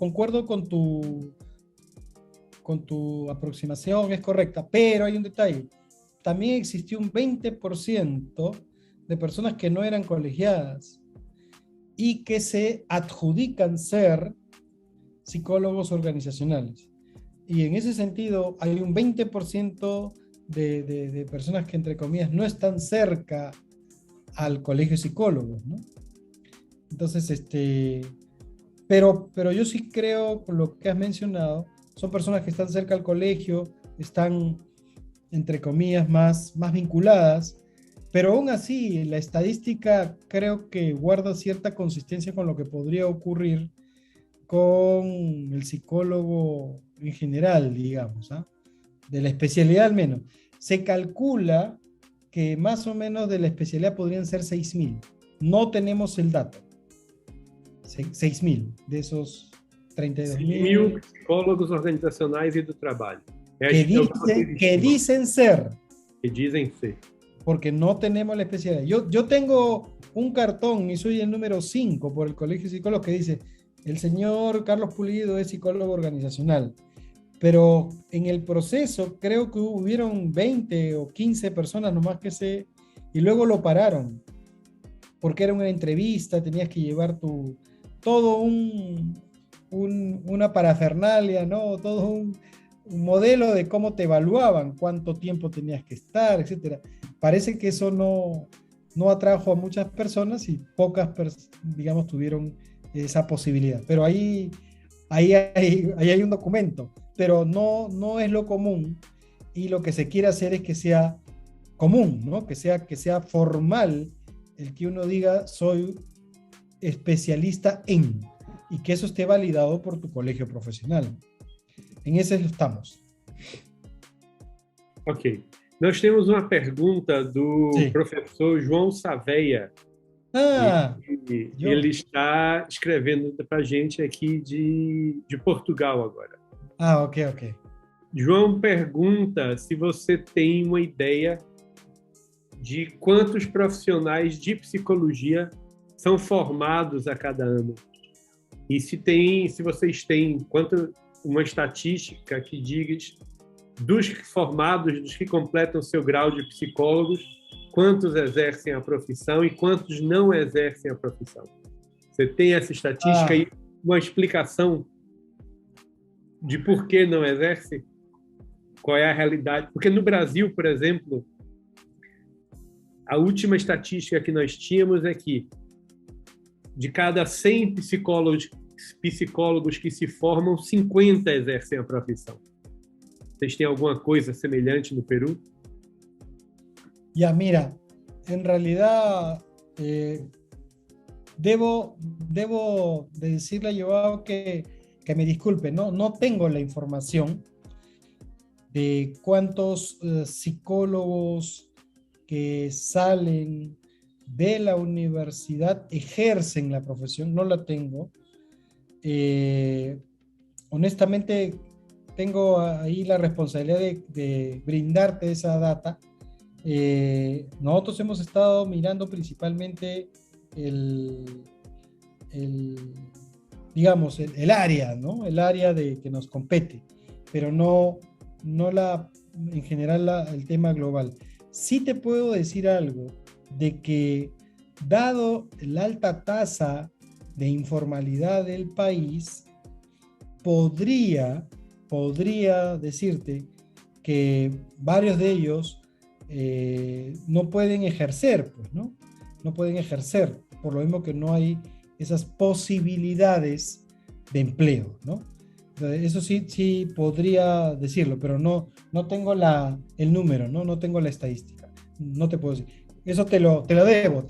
con tu aproximación, es correcta, pero hay un detalle. También existió un 20% de personas que no eran colegiadas y que se adjudican ser psicólogos organizacionales. Y en ese sentido hay un 20% de personas que, entre comillas, no están cerca al colegio de psicólogos, ¿no? Entonces, pero yo sí creo, por lo que has mencionado, son personas que están cerca al colegio, están, entre comillas, más vinculadas, pero aún así la estadística creo que guarda cierta consistencia con lo que podría ocurrir con el psicólogo en general, digamos, ¿ah? De la especialidad al menos. Se calcula que más o menos de la especialidad podrían ser 6.000. No tenemos el dato. 6.000 de esos 32.000 psicólogos organizacionais e do trabalho. Que dicen ser. Que dicen ser. Porque no tenemos la especialidad. Yo tengo un cartón y soy el número 5 por el Colegio de Psicólogos que dice: el señor Carlos Pulido es psicólogo organizacional. Pero en el proceso creo que hubieron 20 o 15 personas nomás y luego lo pararon. Porque era una entrevista, tenías que llevar una parafernalia, ¿no? Todo un modelo de cómo te evaluaban, cuánto tiempo tenías que estar, etcétera. Parece que eso no atrajo a muchas personas y pocas, digamos, tuvieron esa posibilidad. Pero ahí hay un documento, pero no es lo común, y lo que se quiere hacer es que sea común, ¿no? Que sea formal el que uno diga soy especialista en, y que eso esté validado por tu colegio profesional. En esse estamos. Ok. Nós temos uma pergunta do professor João Saveia. Ele está escrevendo para a gente aqui de Portugal agora. Ok. João pergunta se você tem uma ideia de quantos profissionais de psicologia são formados a cada ano. E se vocês têm uma estatística que diga dos formados, dos que completam seu grau de psicólogos, quantos exercem a profissão e quantos não exercem a profissão. Você tem essa estatística e uma explicação de por que não exerce? Qual é a realidade? Porque no Brasil, por exemplo, a última estatística que nós tínhamos é que de cada 100 psicólogos que se formam, 50 exercem a profissão. ¿Vocês têm alguma coisa semelhante no Perú? Ya, mira, en realidad debo de decirle a Joao que me disculpe, no tengo la información de cuántos psicólogos que salen de la universidad ejercen la profesión, no la tengo. Honestamente, tengo ahí la responsabilidad de brindarte esa data. Nosotros hemos estado mirando principalmente digamos, el área, ¿no? El área que nos compete, pero no en general el tema global. Sí te puedo decir algo, de que dado la alta tasa de informalidad del país, podría decirte que varios de ellos no pueden ejercer, pues, ¿no? No pueden ejercer, por lo mismo que no hay esas posibilidades de empleo, ¿no? Eso sí podría decirlo, pero no tengo el número, no tengo la estadística. No te puedo decir. Eso te la debo.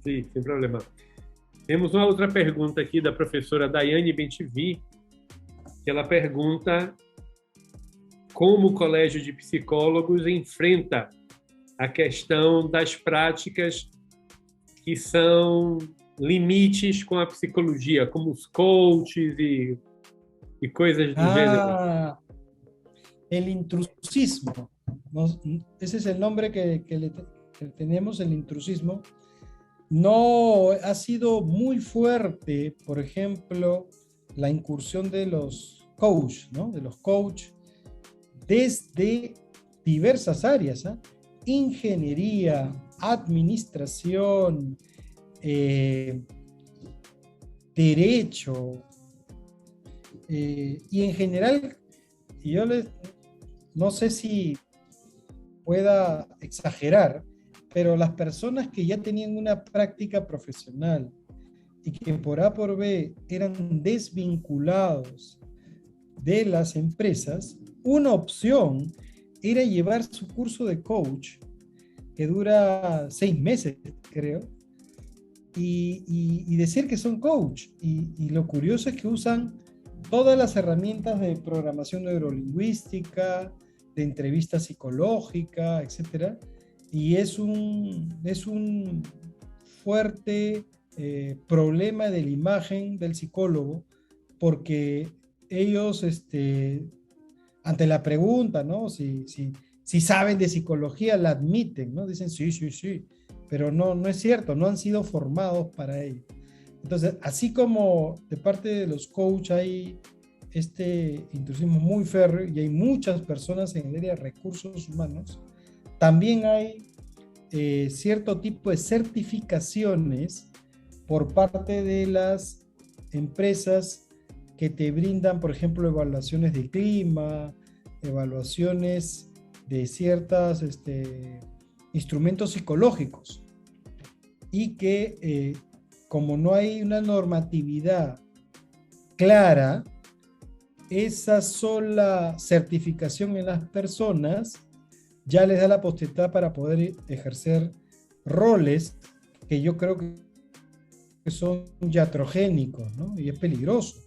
Sim, sem problema. Temos uma outra pergunta aqui da professora Daiane Bentivi, que ela pergunta como o Colégio de Psicólogos enfrenta a questão das práticas que são limites com a psicologia, como os coaches e coisas do gênero. el intrusismo, ¿no? Ese es el nombre que tenemos, el intrusismo, no ha sido muy fuerte, por ejemplo, la incursión de los coach, ¿no? De los coach desde diversas áreas, ¿eh? Ingeniería, administración, derecho, y en general, no sé si pueda exagerar, pero las personas que ya tenían una práctica profesional y que por A por B eran desvinculados de las empresas, una opción era llevar su curso de coach, que dura 6 meses, creo, y decir que son coach. Y lo curioso es que usan todas las herramientas de programación neurolingüística, de entrevista psicológica, etcétera, y es un fuerte problema de la imagen del psicólogo, porque ellos, ante la pregunta, ¿no? Si saben de psicología, la admiten, ¿no? Dicen sí, pero no es cierto, no han sido formados para ello. Entonces, así como de parte de los coaches hay este intrusismo muy férreo y hay muchas personas en el área de recursos humanos, también hay cierto tipo de certificaciones por parte de las empresas que te brindan, por ejemplo, evaluaciones de clima, evaluaciones de ciertos instrumentos psicológicos, y que como no hay una normatividad clara, esa sola certificación en las personas ya les da la potestad para poder ejercer roles que yo creo que son iatrogénicos, ¿no? Y es peligroso.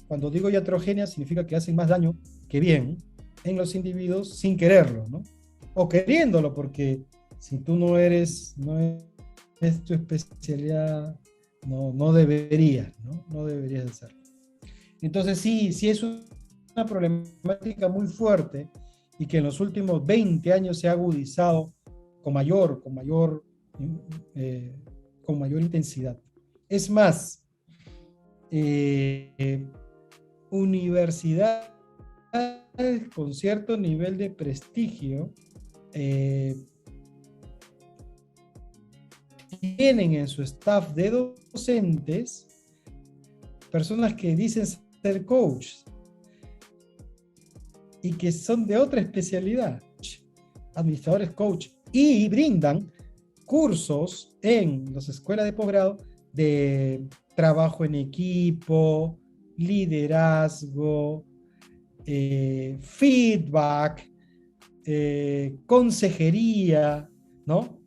Cuando digo iatrogenia significa que hacen más daño que bien en los individuos sin quererlo, ¿no? O queriéndolo, porque si tú no es tu especialidad, no deberías, ¿no? No deberías hacerlo. Entonces sí es una problemática muy fuerte y que en los últimos 20 años se ha agudizado con mayor intensidad. Es más, universidades con cierto nivel de prestigio tienen en su staff de docentes personas que dicen ser coaches y que son de otra especialidad, administradores coach, y brindan cursos en las escuelas de posgrado de trabajo en equipo, liderazgo, feedback, consejería, ¿no?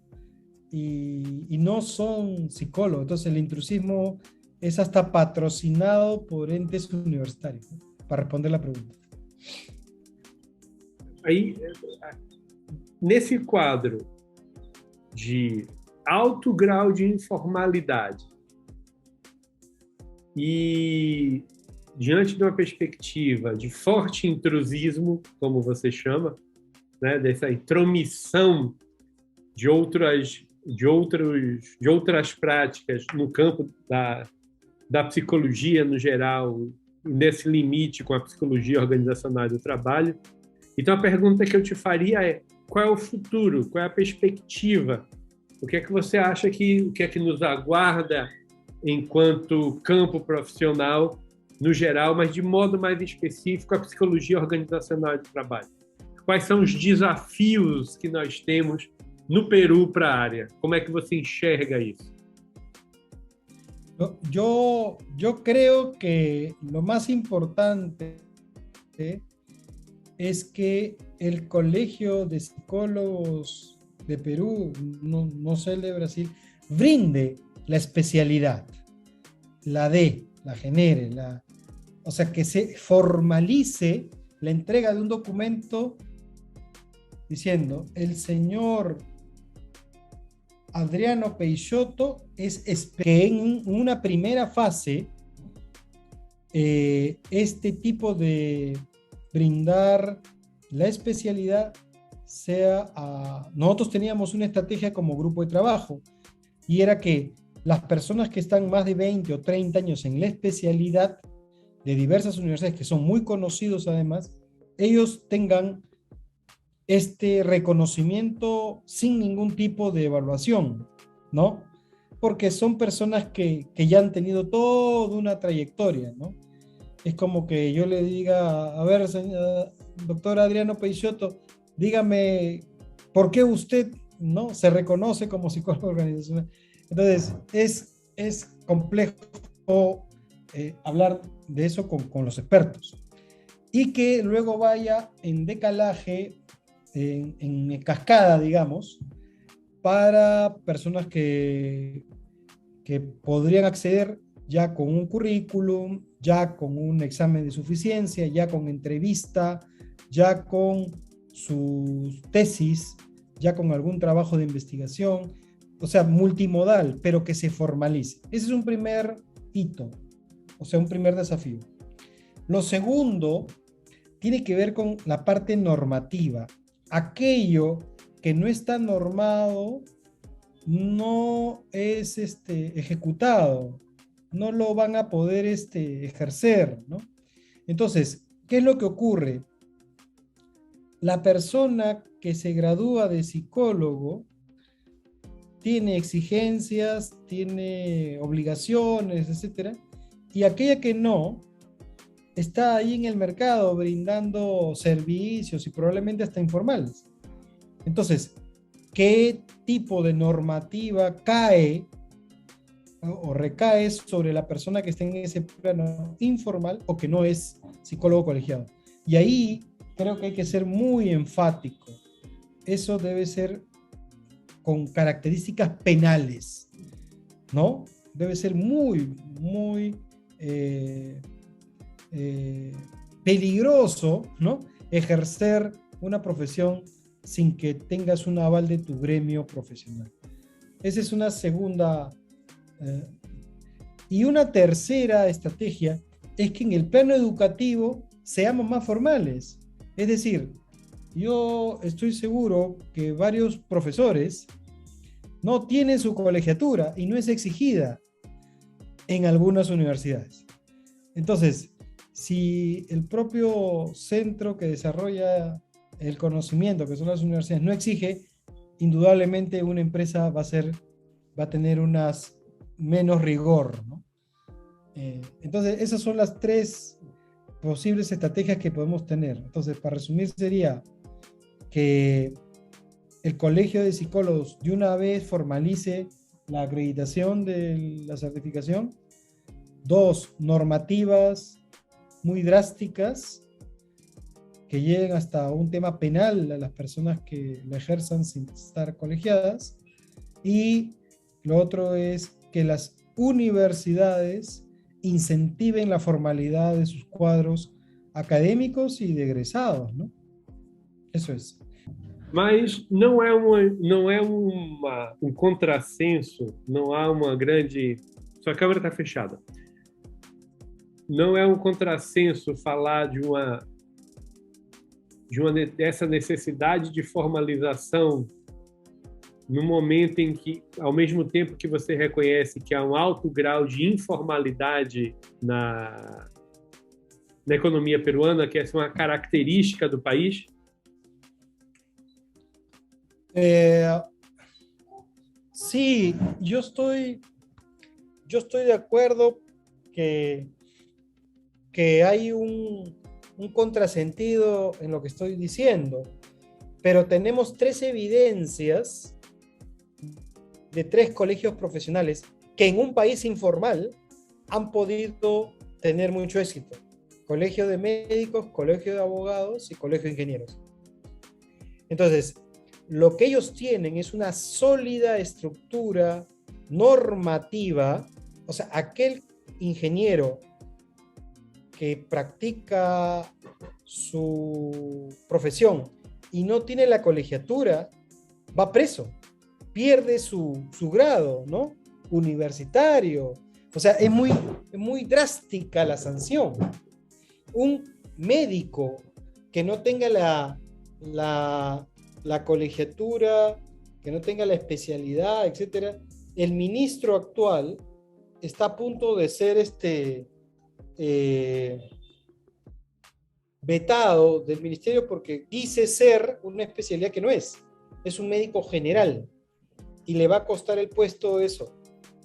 Y no son psicólogos. Entonces el intrusismo es hasta patrocinado por entes universitarios, ¿no? Para responder la pregunta. Aí, nesse quadro de alto grau de informalidade e diante de uma perspectiva de forte intrusismo, como você chama, né, dessa intromissão de outras práticas no campo da psicologia no geral, nesse limite com a psicologia organizacional do trabalho. Então, a pergunta que eu te faria é: qual é o futuro? Qual é a perspectiva? O que é que você acha o que é que nos aguarda enquanto campo profissional no geral, mas de modo mais específico a psicologia organizacional do trabalho? Quais são os desafios que nós temos no Peru para a área? Como é que você enxerga isso? Yo creo que lo más importante es que el Colegio de Psicólogos de Perú, no sé el de Brasil, brinde la especialidad, la genere, o sea, que se formalice la entrega de un documento diciendo: el señor Adriano Peixoto que en una primera fase este tipo de brindar la especialidad sea... nosotros teníamos una estrategia como grupo de trabajo y era que las personas que están más de 20 o 30 años en la especialidad de diversas universidades, que son muy conocidos además, ellos tengan este reconocimiento sin ningún tipo de evaluación, ¿no? Porque son personas que ya han tenido toda una trayectoria, ¿no? Es como que yo le diga, a ver, doctor Adriano Peixoto, dígame, ¿por qué usted, no, se reconoce como psicólogo organizacional? Entonces, es complejo hablar de eso con los expertos. Y que luego vaya en decalaje, en cascada, digamos, para personas que podrían acceder ya con un currículum, ya con un examen de suficiencia, ya con entrevista, ya con sus tesis, ya con algún trabajo de investigación, o sea, multimodal, pero que se formalice. Ese es un primer hito, o sea, un primer desafío. Lo segundo tiene que ver con la parte normativa. Aquello que no está normado no es ejecutado, no lo van a poder ejercer, ¿no? Entonces, ¿qué es lo que ocurre? La persona que se gradúa de psicólogo tiene exigencias, tiene obligaciones, etcétera, y aquella que no está ahí en el mercado brindando servicios y probablemente hasta informales. Entonces, ¿qué tipo de normativa cae o recae sobre la persona que está en ese plano informal o que no es psicólogo colegiado? Y ahí creo que hay que ser muy enfático. Eso debe ser con características penales, ¿no? Debe ser muy, muy peligroso, ¿no? Ejercer una profesión sin que tengas un aval de tu gremio profesional. Esa es una segunda. Y una tercera estrategia es que en el plano educativo seamos más formales. Es decir, yo estoy seguro que varios profesores no tienen su colegiatura y no es exigida en algunas universidades. Entonces, si el propio centro que desarrolla el conocimiento, que son las universidades, no exige, indudablemente una empresa va a tener menos rigor, ¿no? Entonces, esas son las tres posibles estrategias que podemos tener. Entonces, para resumir, sería que el Colegio de Psicólogos de una vez formalice la acreditación de la certificación. 2, normativas muy drásticas que lleguen hasta un tema penal a las personas que la ejerzan sin estar colegiadas. Y lo otro es que las universidades incentiven la formalidad de sus cuadros académicos y de egresados, ¿no? Eso es. Mas não é um contrassenso, não há uma grande... Sua câmera está fechada. Não é um contrassenso falar dessa necessidade de formalização no momento em que, ao mesmo tempo que você reconhece que há um alto grau de informalidade na economia peruana, que essa é uma característica do país? Sí, yo estoy de acuerdo que hay un contrasentido en lo que estoy diciendo, pero tenemos 3 evidencias de 3 colegios profesionales que en un país informal han podido tener mucho éxito. Colegio de médicos, colegio de abogados y colegio de ingenieros. Entonces, lo que ellos tienen es una sólida estructura normativa, o sea, aquel ingeniero que practica su profesión y no tiene la colegiatura, va preso, pierde su grado, ¿no? Universitario. O sea, es muy drástica la sanción. Un médico que no tenga la colegiatura, que no tenga la especialidad, etcétera. El ministro actual está a punto de ser vetado del ministerio porque dice ser una especialidad que no es. Es un médico general y le va a costar el puesto eso.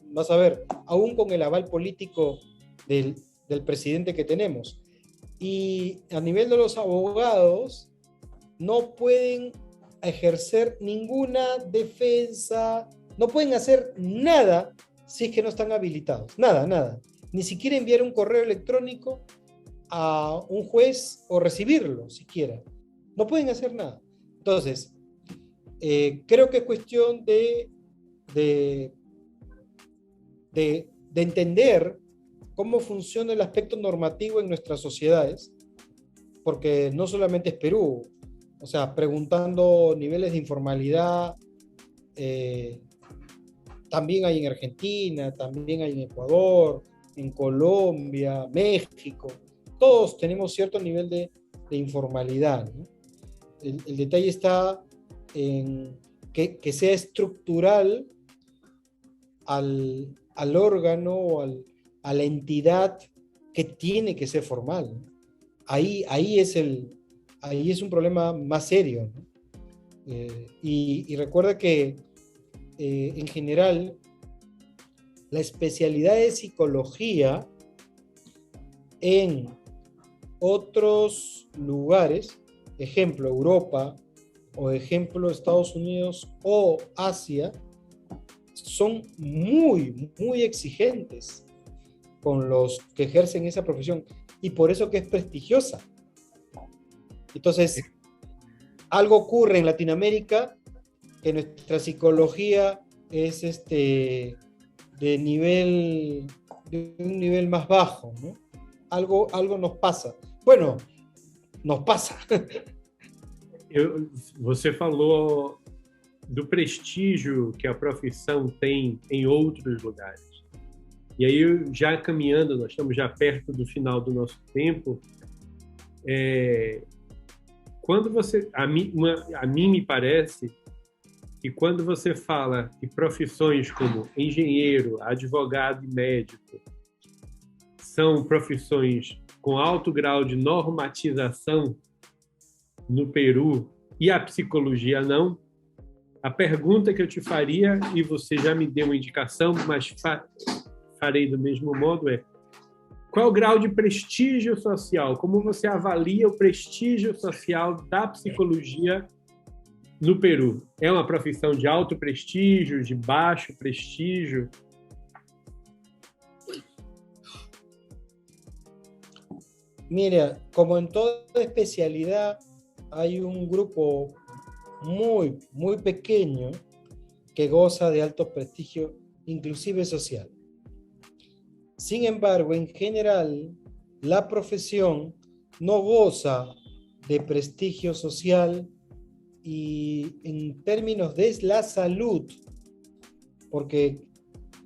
Vas a ver, aún con el aval político del presidente que tenemos. Y a nivel de los abogados, no pueden ejercer ninguna defensa, no pueden hacer nada si es que no están habilitados. Nada, nada. Ni siquiera enviar un correo electrónico a un juez o recibirlo, siquiera. No pueden hacer nada. Entonces, creo que es cuestión de entender cómo funciona el aspecto normativo en nuestras sociedades, porque no solamente es Perú, o sea, preguntando niveles de informalidad, también hay en Argentina, también hay en Ecuador, en Colombia, México, todos tenemos cierto nivel de informalidad, ¿no? El detalle está en que sea estructural al órgano o a la entidad que tiene que ser formal, ¿no? Ahí es un problema más serio, ¿no? Y recuerda que en general la especialidad de psicología en otros lugares, ejemplo Europa o ejemplo Estados Unidos o Asia, son muy, muy exigentes con los que ejercen esa profesión y por eso que es prestigiosa. Entonces, algo ocurre en Latinoamérica que nuestra psicología es de un nivel más bajo, ¿no? Algo nos pasa. Bueno, nos pasa. Você falou do prestígio que a profissão tem em outros lugares. E aí, já caminhando, nós estamos já perto do final do nosso tempo, quando você, a mim me parece que quando você fala que profissões como engenheiro, advogado e médico são profissões com alto grau de normatização no Peru e a psicologia não, a pergunta que eu te faria, e você já me deu uma indicação, mas farei do mesmo modo, qual é o grau de prestígio social? Como você avalia o prestígio social da psicologia no Peru? É uma profissão de alto prestígio, de baixo prestígio? Mira, como en toda especialidad, hay un grupo muy, muy pequeño que goza de alto prestigio, inclusive social. Sin embargo, en general, la profesión no goza de prestigio social y en términos de la salud, porque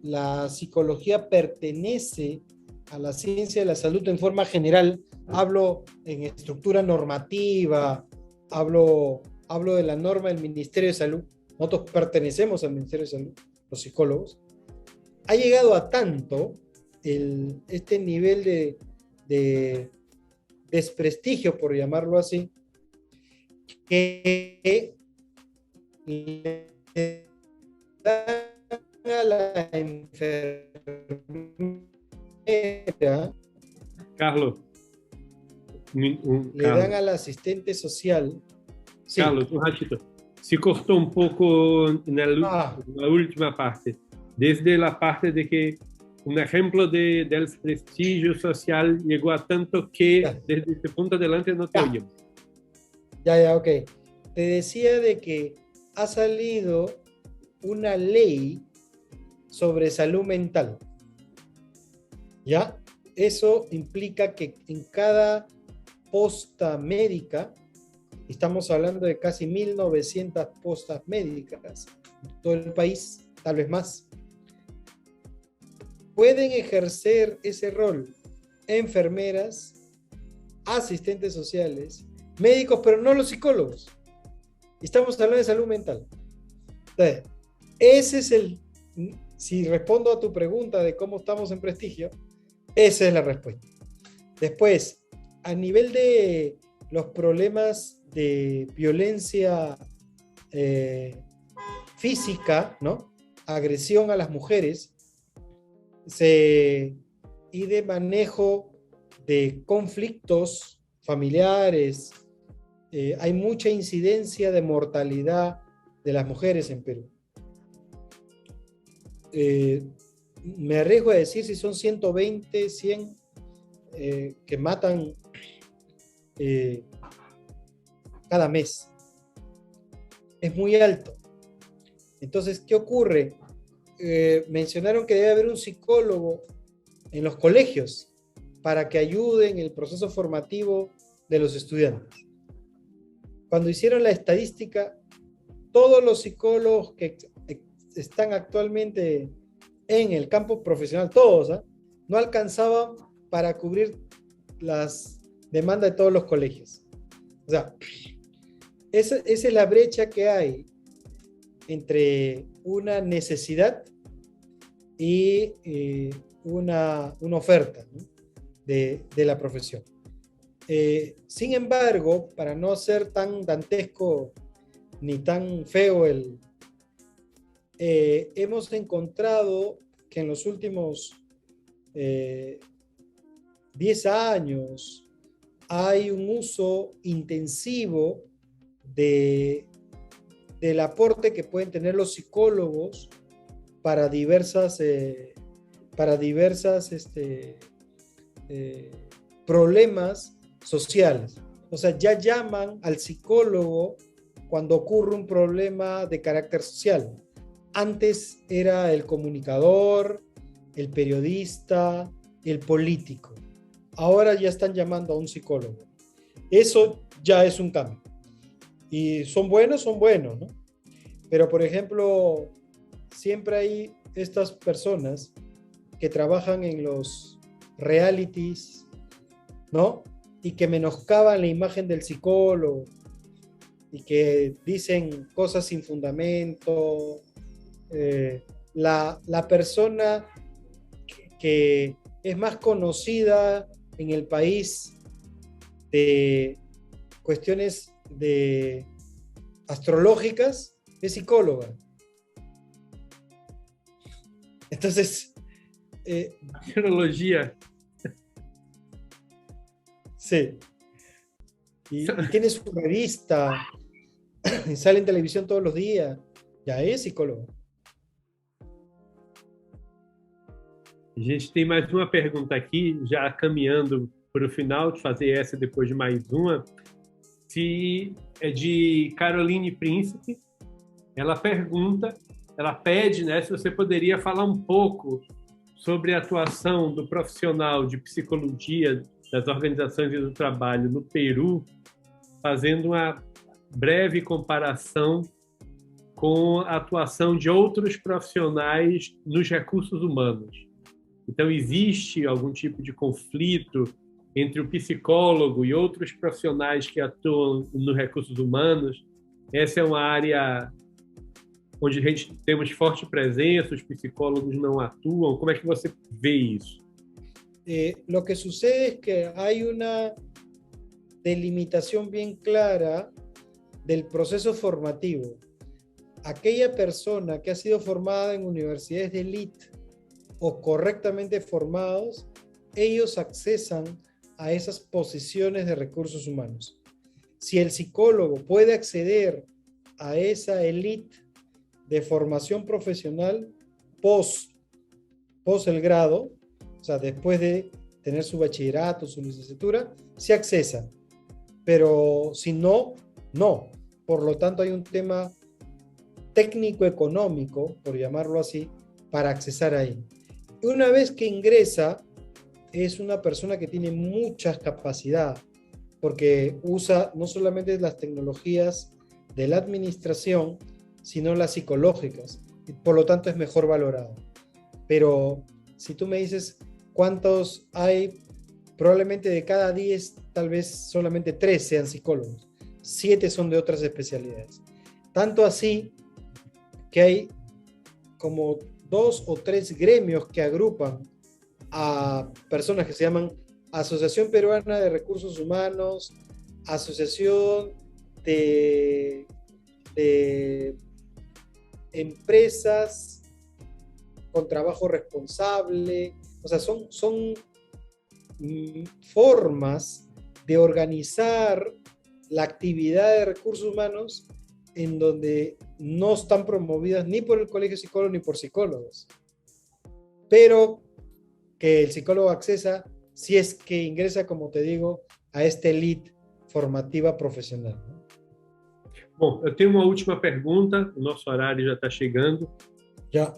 la psicología pertenece a la ciencia de la salud en forma general. Hablo en estructura normativa, hablo de la norma del Ministerio de Salud. Nosotros pertenecemos al Ministerio de Salud, los psicólogos. Ha llegado a tanto este nivel de desprestigio, por llamarlo así, que le dan a la enfermera, Carlos, le dan al asistente social. Sí. Carlos, un ratito. Se cortou um pouco na última parte. Desde a parte de que um exemplo del prestígio social chegou a tanto que desde esse ponto adelante não te oímos. Ya, ok. Te decía de que ha salido una ley sobre salud mental. ¿Ya? Eso implica que en cada posta médica, estamos hablando de casi 1.900 postas médicas en todo el país, tal vez más, pueden ejercer ese rol enfermeras, asistentes sociales médicos, pero no los psicólogos. Estamos hablando de salud mental. Entonces, ese es si respondo a tu pregunta de cómo estamos en prestigio, esa es la respuesta. Después, a nivel de los problemas de violencia física, ¿no? Agresión a las mujeres, y de manejo de conflictos familiares, hay mucha incidencia de mortalidad de las mujeres en Perú. Me arriesgo a decir si son 120, 100 que matan cada mes. Es muy alto. Entonces, ¿qué ocurre? Mencionaron que debe haber un psicólogo en los colegios para que ayude en el proceso formativo de los estudiantes. Cuando hicieron la estadística, todos los psicólogos que están actualmente en el campo profesional, todos, no alcanzaban para cubrir las demandas de todos los colegios. O sea, esa es la brecha que hay entre una necesidad y una oferta, ¿no? de la profesión. Sin embargo, para no ser tan dantesco ni tan feo, hemos encontrado que en los últimos 10 años hay un uso intensivo del aporte que pueden tener los psicólogos para diversas problemas sociales. O sea, ya llaman al psicólogo cuando ocurre un problema de carácter social. Antes era el comunicador, el periodista, el político. Ahora ya están llamando a un psicólogo. Eso ya es un cambio. Y son buenos, ¿no? Pero, por ejemplo, siempre hay estas personas que trabajan en los realities, ¿no? Y que menoscaban la imagen del psicólogo y que dicen cosas sin fundamento. La persona que es más conocida en el país de cuestiones astrológicas es psicóloga. Entonces, astrología. Sí. Y tiene su revista, y sale en televisión todos los días. Já é psicólogo. A gente tem mais uma pergunta aqui, já caminhando para o final, de fazer essa depois de mais uma. Se é de Caroline Príncipe. Ela pergunta, ela pede, né, se você poderia falar um pouco sobre a atuação do profissional de psicologia das organizações do trabalho no Peru, fazendo uma breve comparação com a atuação de outros profissionais nos recursos humanos. Então, existe algum tipo de conflito entre o psicólogo e outros profissionais que atuam nos recursos humanos? Essa é uma área onde a gente temos forte presença, os psicólogos não atuam. Como é que você vê isso? Lo que sucede es que hay una delimitación bien clara del proceso formativo. Aquella persona que ha sido formada en universidades de élite o correctamente formados, ellos accesan a esas posiciones de recursos humanos. Si el psicólogo puede acceder a esa élite de formación profesional post el grado, o sea, después de tener su bachillerato, su licenciatura, se accesa. Pero si no, no. Por lo tanto, hay un tema técnico-económico, por llamarlo así, para accesar ahí. Una vez que ingresa, es una persona que tiene muchas capacidades, porque usa no solamente las tecnologías de la administración, sino las psicológicas, y por lo tanto es mejor valorado. Pero si tú me dices cuántos hay probablemente de cada 10, tal vez solamente 3 sean psicólogos, 7 son de otras especialidades. Tanto así que hay como 2 o 3 gremios que agrupan a personas que se llaman Asociación Peruana de Recursos Humanos, Asociación de Empresas con Trabajo Responsable. O sea, son formas de organizar la actividad de recursos humanos en donde no están promovidas ni por el Colegio de Psicólogos ni por psicólogos, pero que el psicólogo accesa si es que ingresa, como te digo, a esta elite formativa profissional. Bom, eu tenho uma última pergunta, o nosso horário já está chegando. Já.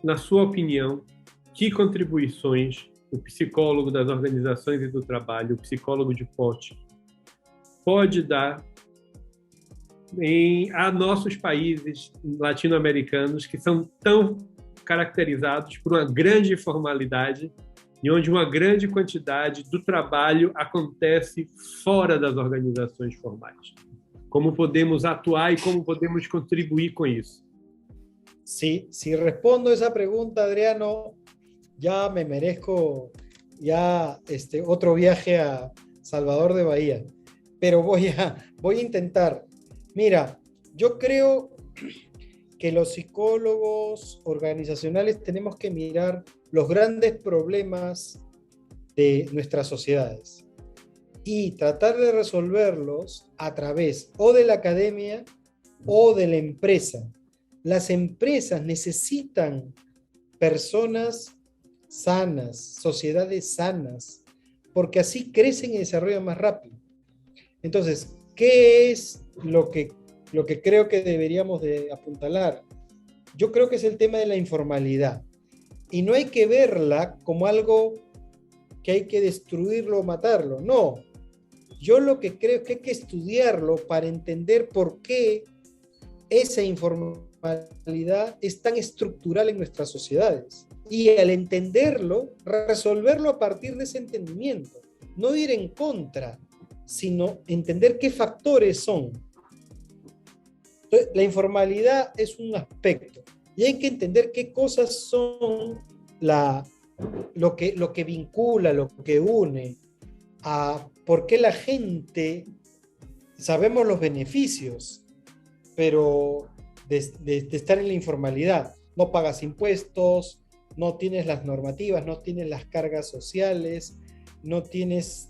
Na sua opinião, que contribuições o psicólogo das organizações e do trabalho, o psicólogo de pote, pode dar a nossos países latino-americanos que são tão caracterizados por uma grande informalidade e onde uma grande quantidade do trabalho acontece fora das organizações formais? Como podemos atuar e como podemos contribuir com isso? Si respondo esa pregunta, Adriano, ya me merezco otro viaje a Salvador de Bahía, pero voy a intentar. Mira, yo creo que los psicólogos organizacionales tenemos que mirar los grandes problemas de nuestras sociedades y tratar de resolverlos a través o de la academia o de la empresa. Las empresas necesitan personas sanas, sociedades sanas, porque así crecen y desarrollan más rápido. Entonces, ¿qué es lo que creo que deberíamos de apuntalar? Yo creo que es el tema de la informalidad. Y no hay que verla como algo que hay que destruirlo o matarlo. No. Yo lo que creo es que hay que estudiarlo para entender por qué esa informalidad es tan estructural en nuestras sociedades. Y al entenderlo, resolverlo a partir de ese entendimiento. No ir en contra, sino entender qué factores son. Entonces, la informalidad es un aspecto. Y hay que entender qué cosas son lo que vincula, lo que une, a por qué la gente, sabemos los beneficios, pero de estar en la informalidad. No pagas impuestos, no tienes las normativas, no tienes las cargas sociales, no tienes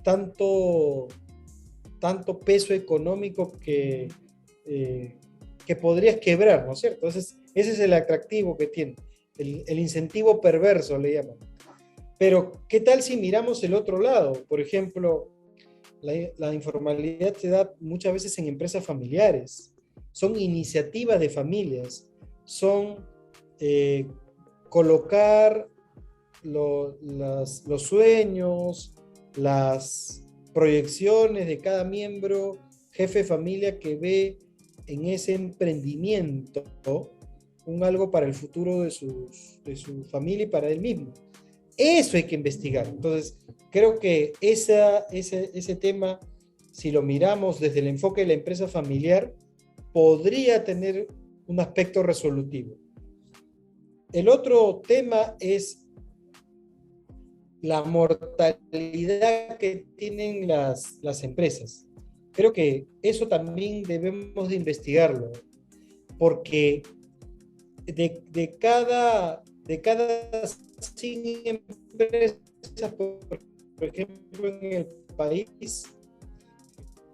tanto peso económico que podrías quebrar, ¿no es cierto? Entonces, ese es el atractivo que tiene, el incentivo perverso le llaman. Pero, ¿qué tal si miramos el otro lado? Por ejemplo, la informalidad se da muchas veces en empresas familiares, son iniciativas de familias, son colocar los sueños, las proyecciones de cada miembro, jefe de familia que ve en ese emprendimiento un algo para el futuro de su familia y para él mismo. Eso hay que investigar. Entonces, creo que ese tema, si lo miramos desde el enfoque de la empresa familiar, podría tener un aspecto resolutivo. El otro tema es la mortalidad que tienen las empresas. Creo que eso también debemos de investigarlo, porque de cada 100 empresas, por ejemplo, en el país,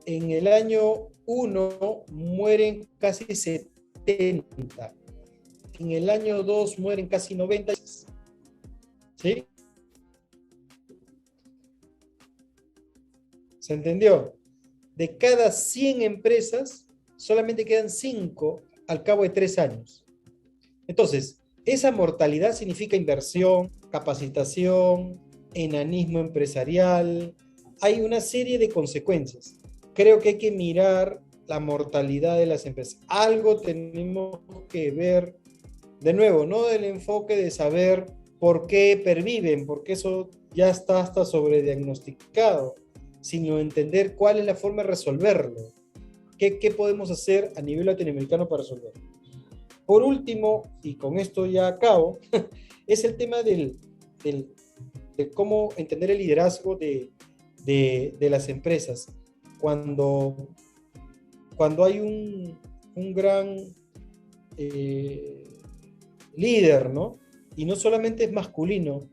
en el año 1 mueren casi 70. En el año 2 mueren casi 90. ¿Sí? ¿Se entendió? De cada 100 empresas, solamente quedan 5 al cabo de 3 años. Entonces, esa mortalidad significa inversión, capacitación, enanismo empresarial. Hay una serie de consecuencias. Creo que hay que mirar la mortalidad de las empresas. Algo tenemos que ver, de nuevo, no del enfoque de saber por qué perviven, porque eso ya está hasta sobrediagnosticado, sino entender cuál es la forma de resolverlo. ¿Qué podemos hacer a nivel latinoamericano para resolverlo? Por último, y con esto ya acabo, es el tema de cómo entender el liderazgo de las empresas. Cuando hay un gran líder, ¿no? Y no solamente es masculino,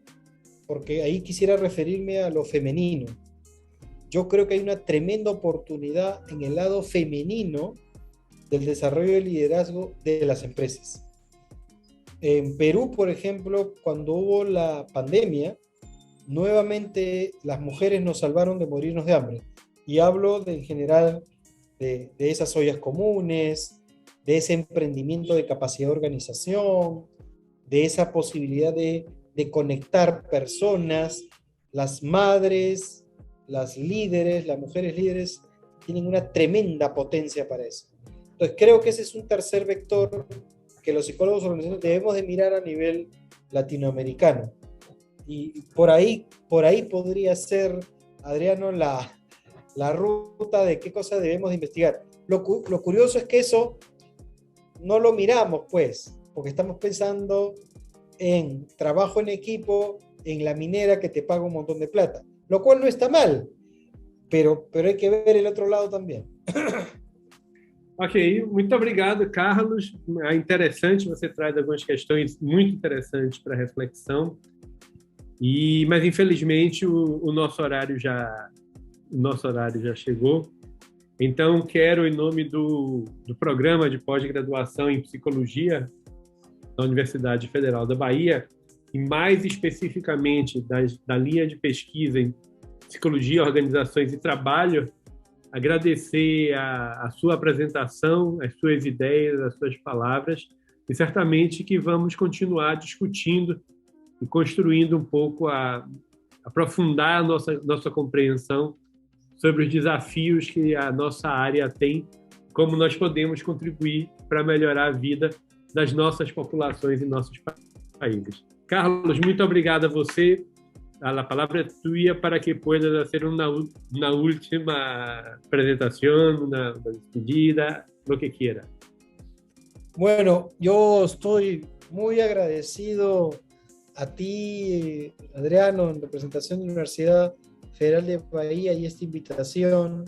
porque ahí quisiera referirme a lo femenino. Yo creo que hay una tremenda oportunidad en el lado femenino del desarrollo del liderazgo de las empresas. En Perú, por ejemplo, cuando hubo la pandemia, nuevamente las mujeres nos salvaron de morirnos de hambre. Y hablo en general de esas ollas comunes, de ese emprendimiento de capacidad de organización, de esa posibilidad de conectar personas. Las madres, las líderes, las mujeres líderes tienen una tremenda potencia para eso. Entonces creo que ese es un tercer vector que los psicólogos organizacionales debemos de mirar a nivel latinoamericano. Y por ahí podría ser, Adriano, la ruta de qué cosas debemos de investigar. Lo curioso es que eso no lo miramos, pues, porque estamos pensando en trabajo en equipo, en la minera que te paga un montón de plata, lo cual no está mal, pero hay que ver el otro lado también. Ok, muito obrigado, Carlos. É interessante, você traz algumas questões muito interessantes para reflexão. Mas infelizmente o nosso horário já chegou. Então quero, em nome do programa de pós-graduação em psicologia da Universidade Federal da Bahia, e mais especificamente da linha de pesquisa em psicologia, organizações e trabalho, agradecer a sua apresentação, as suas ideias, as suas palavras, e certamente que vamos continuar discutindo e construindo um pouco, aprofundar a nossa compreensão sobre os desafios que a nossa área tem, como nós podemos contribuir para melhorar a vida das nossas populações e nossos países. Carlos, muito obrigado a você. La palabra es tuya para que puedas hacer una última presentación, una despedida, lo que quieras. Bueno, yo estoy muy agradecido a ti, Adriano, en representación de la Universidad Federal de Bahía y esta invitación.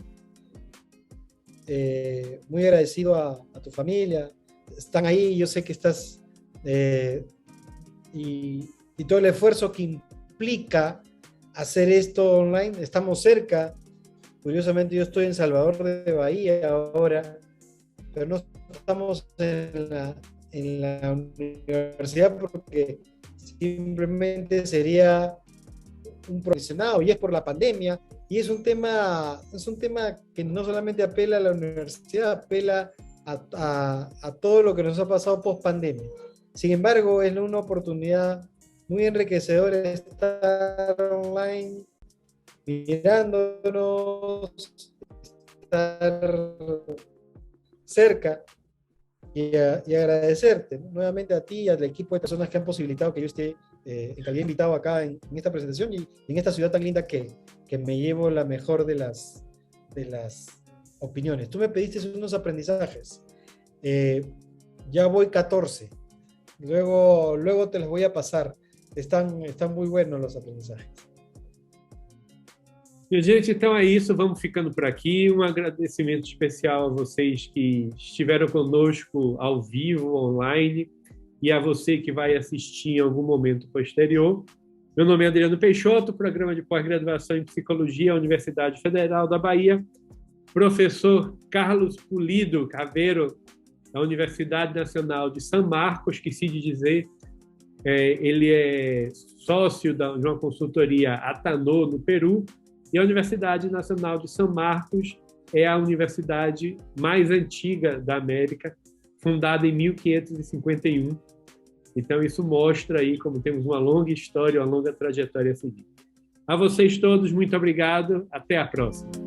Muy agradecido a tu familia. Están ahí, yo sé que estás y todo el esfuerzo que implica hacer esto online. Estamos cerca. Curiosamente yo estoy en Salvador de Bahía ahora, pero no estamos en la universidad porque simplemente sería un profesional, y es por la pandemia, y es un tema que no solamente apela a la universidad, apela a todo lo que nos ha pasado post pandemia. Sin embargo, es una oportunidad muy enriquecedora estar online, mirándonos, estar cerca y agradecerte, ¿no?, nuevamente a ti y al equipo de personas que han posibilitado que yo esté en calidad de invitado acá en esta presentación y en esta ciudad tan linda que me llevo la mejor de las opiniones. Tú me pediste unos aprendizajes. Ya voy 14. Luego te los voy a pasar. Están muy buenos los aprendizajes. E, gente, então é isso, vamos ficando por aqui. Um agradecimento especial a vocês que estiveram conosco ao vivo, online, e a você que vai assistir em algum momento posterior. Meu nome é Adriano Peixoto, programa de pós-graduação em Psicologia, Universidade Federal da Bahia. Professor Carlos Pulido Caveiro, da Universidade Nacional de São Marcos, esqueci de dizer, ele é sócio de uma consultoria Atanô, no Peru, e a Universidade Nacional de São Marcos é a universidade mais antiga da América, fundada em 1551. Então, isso mostra aí como temos uma longa história, uma longa trajetória a seguir. A vocês todos, muito obrigado. Até a próxima.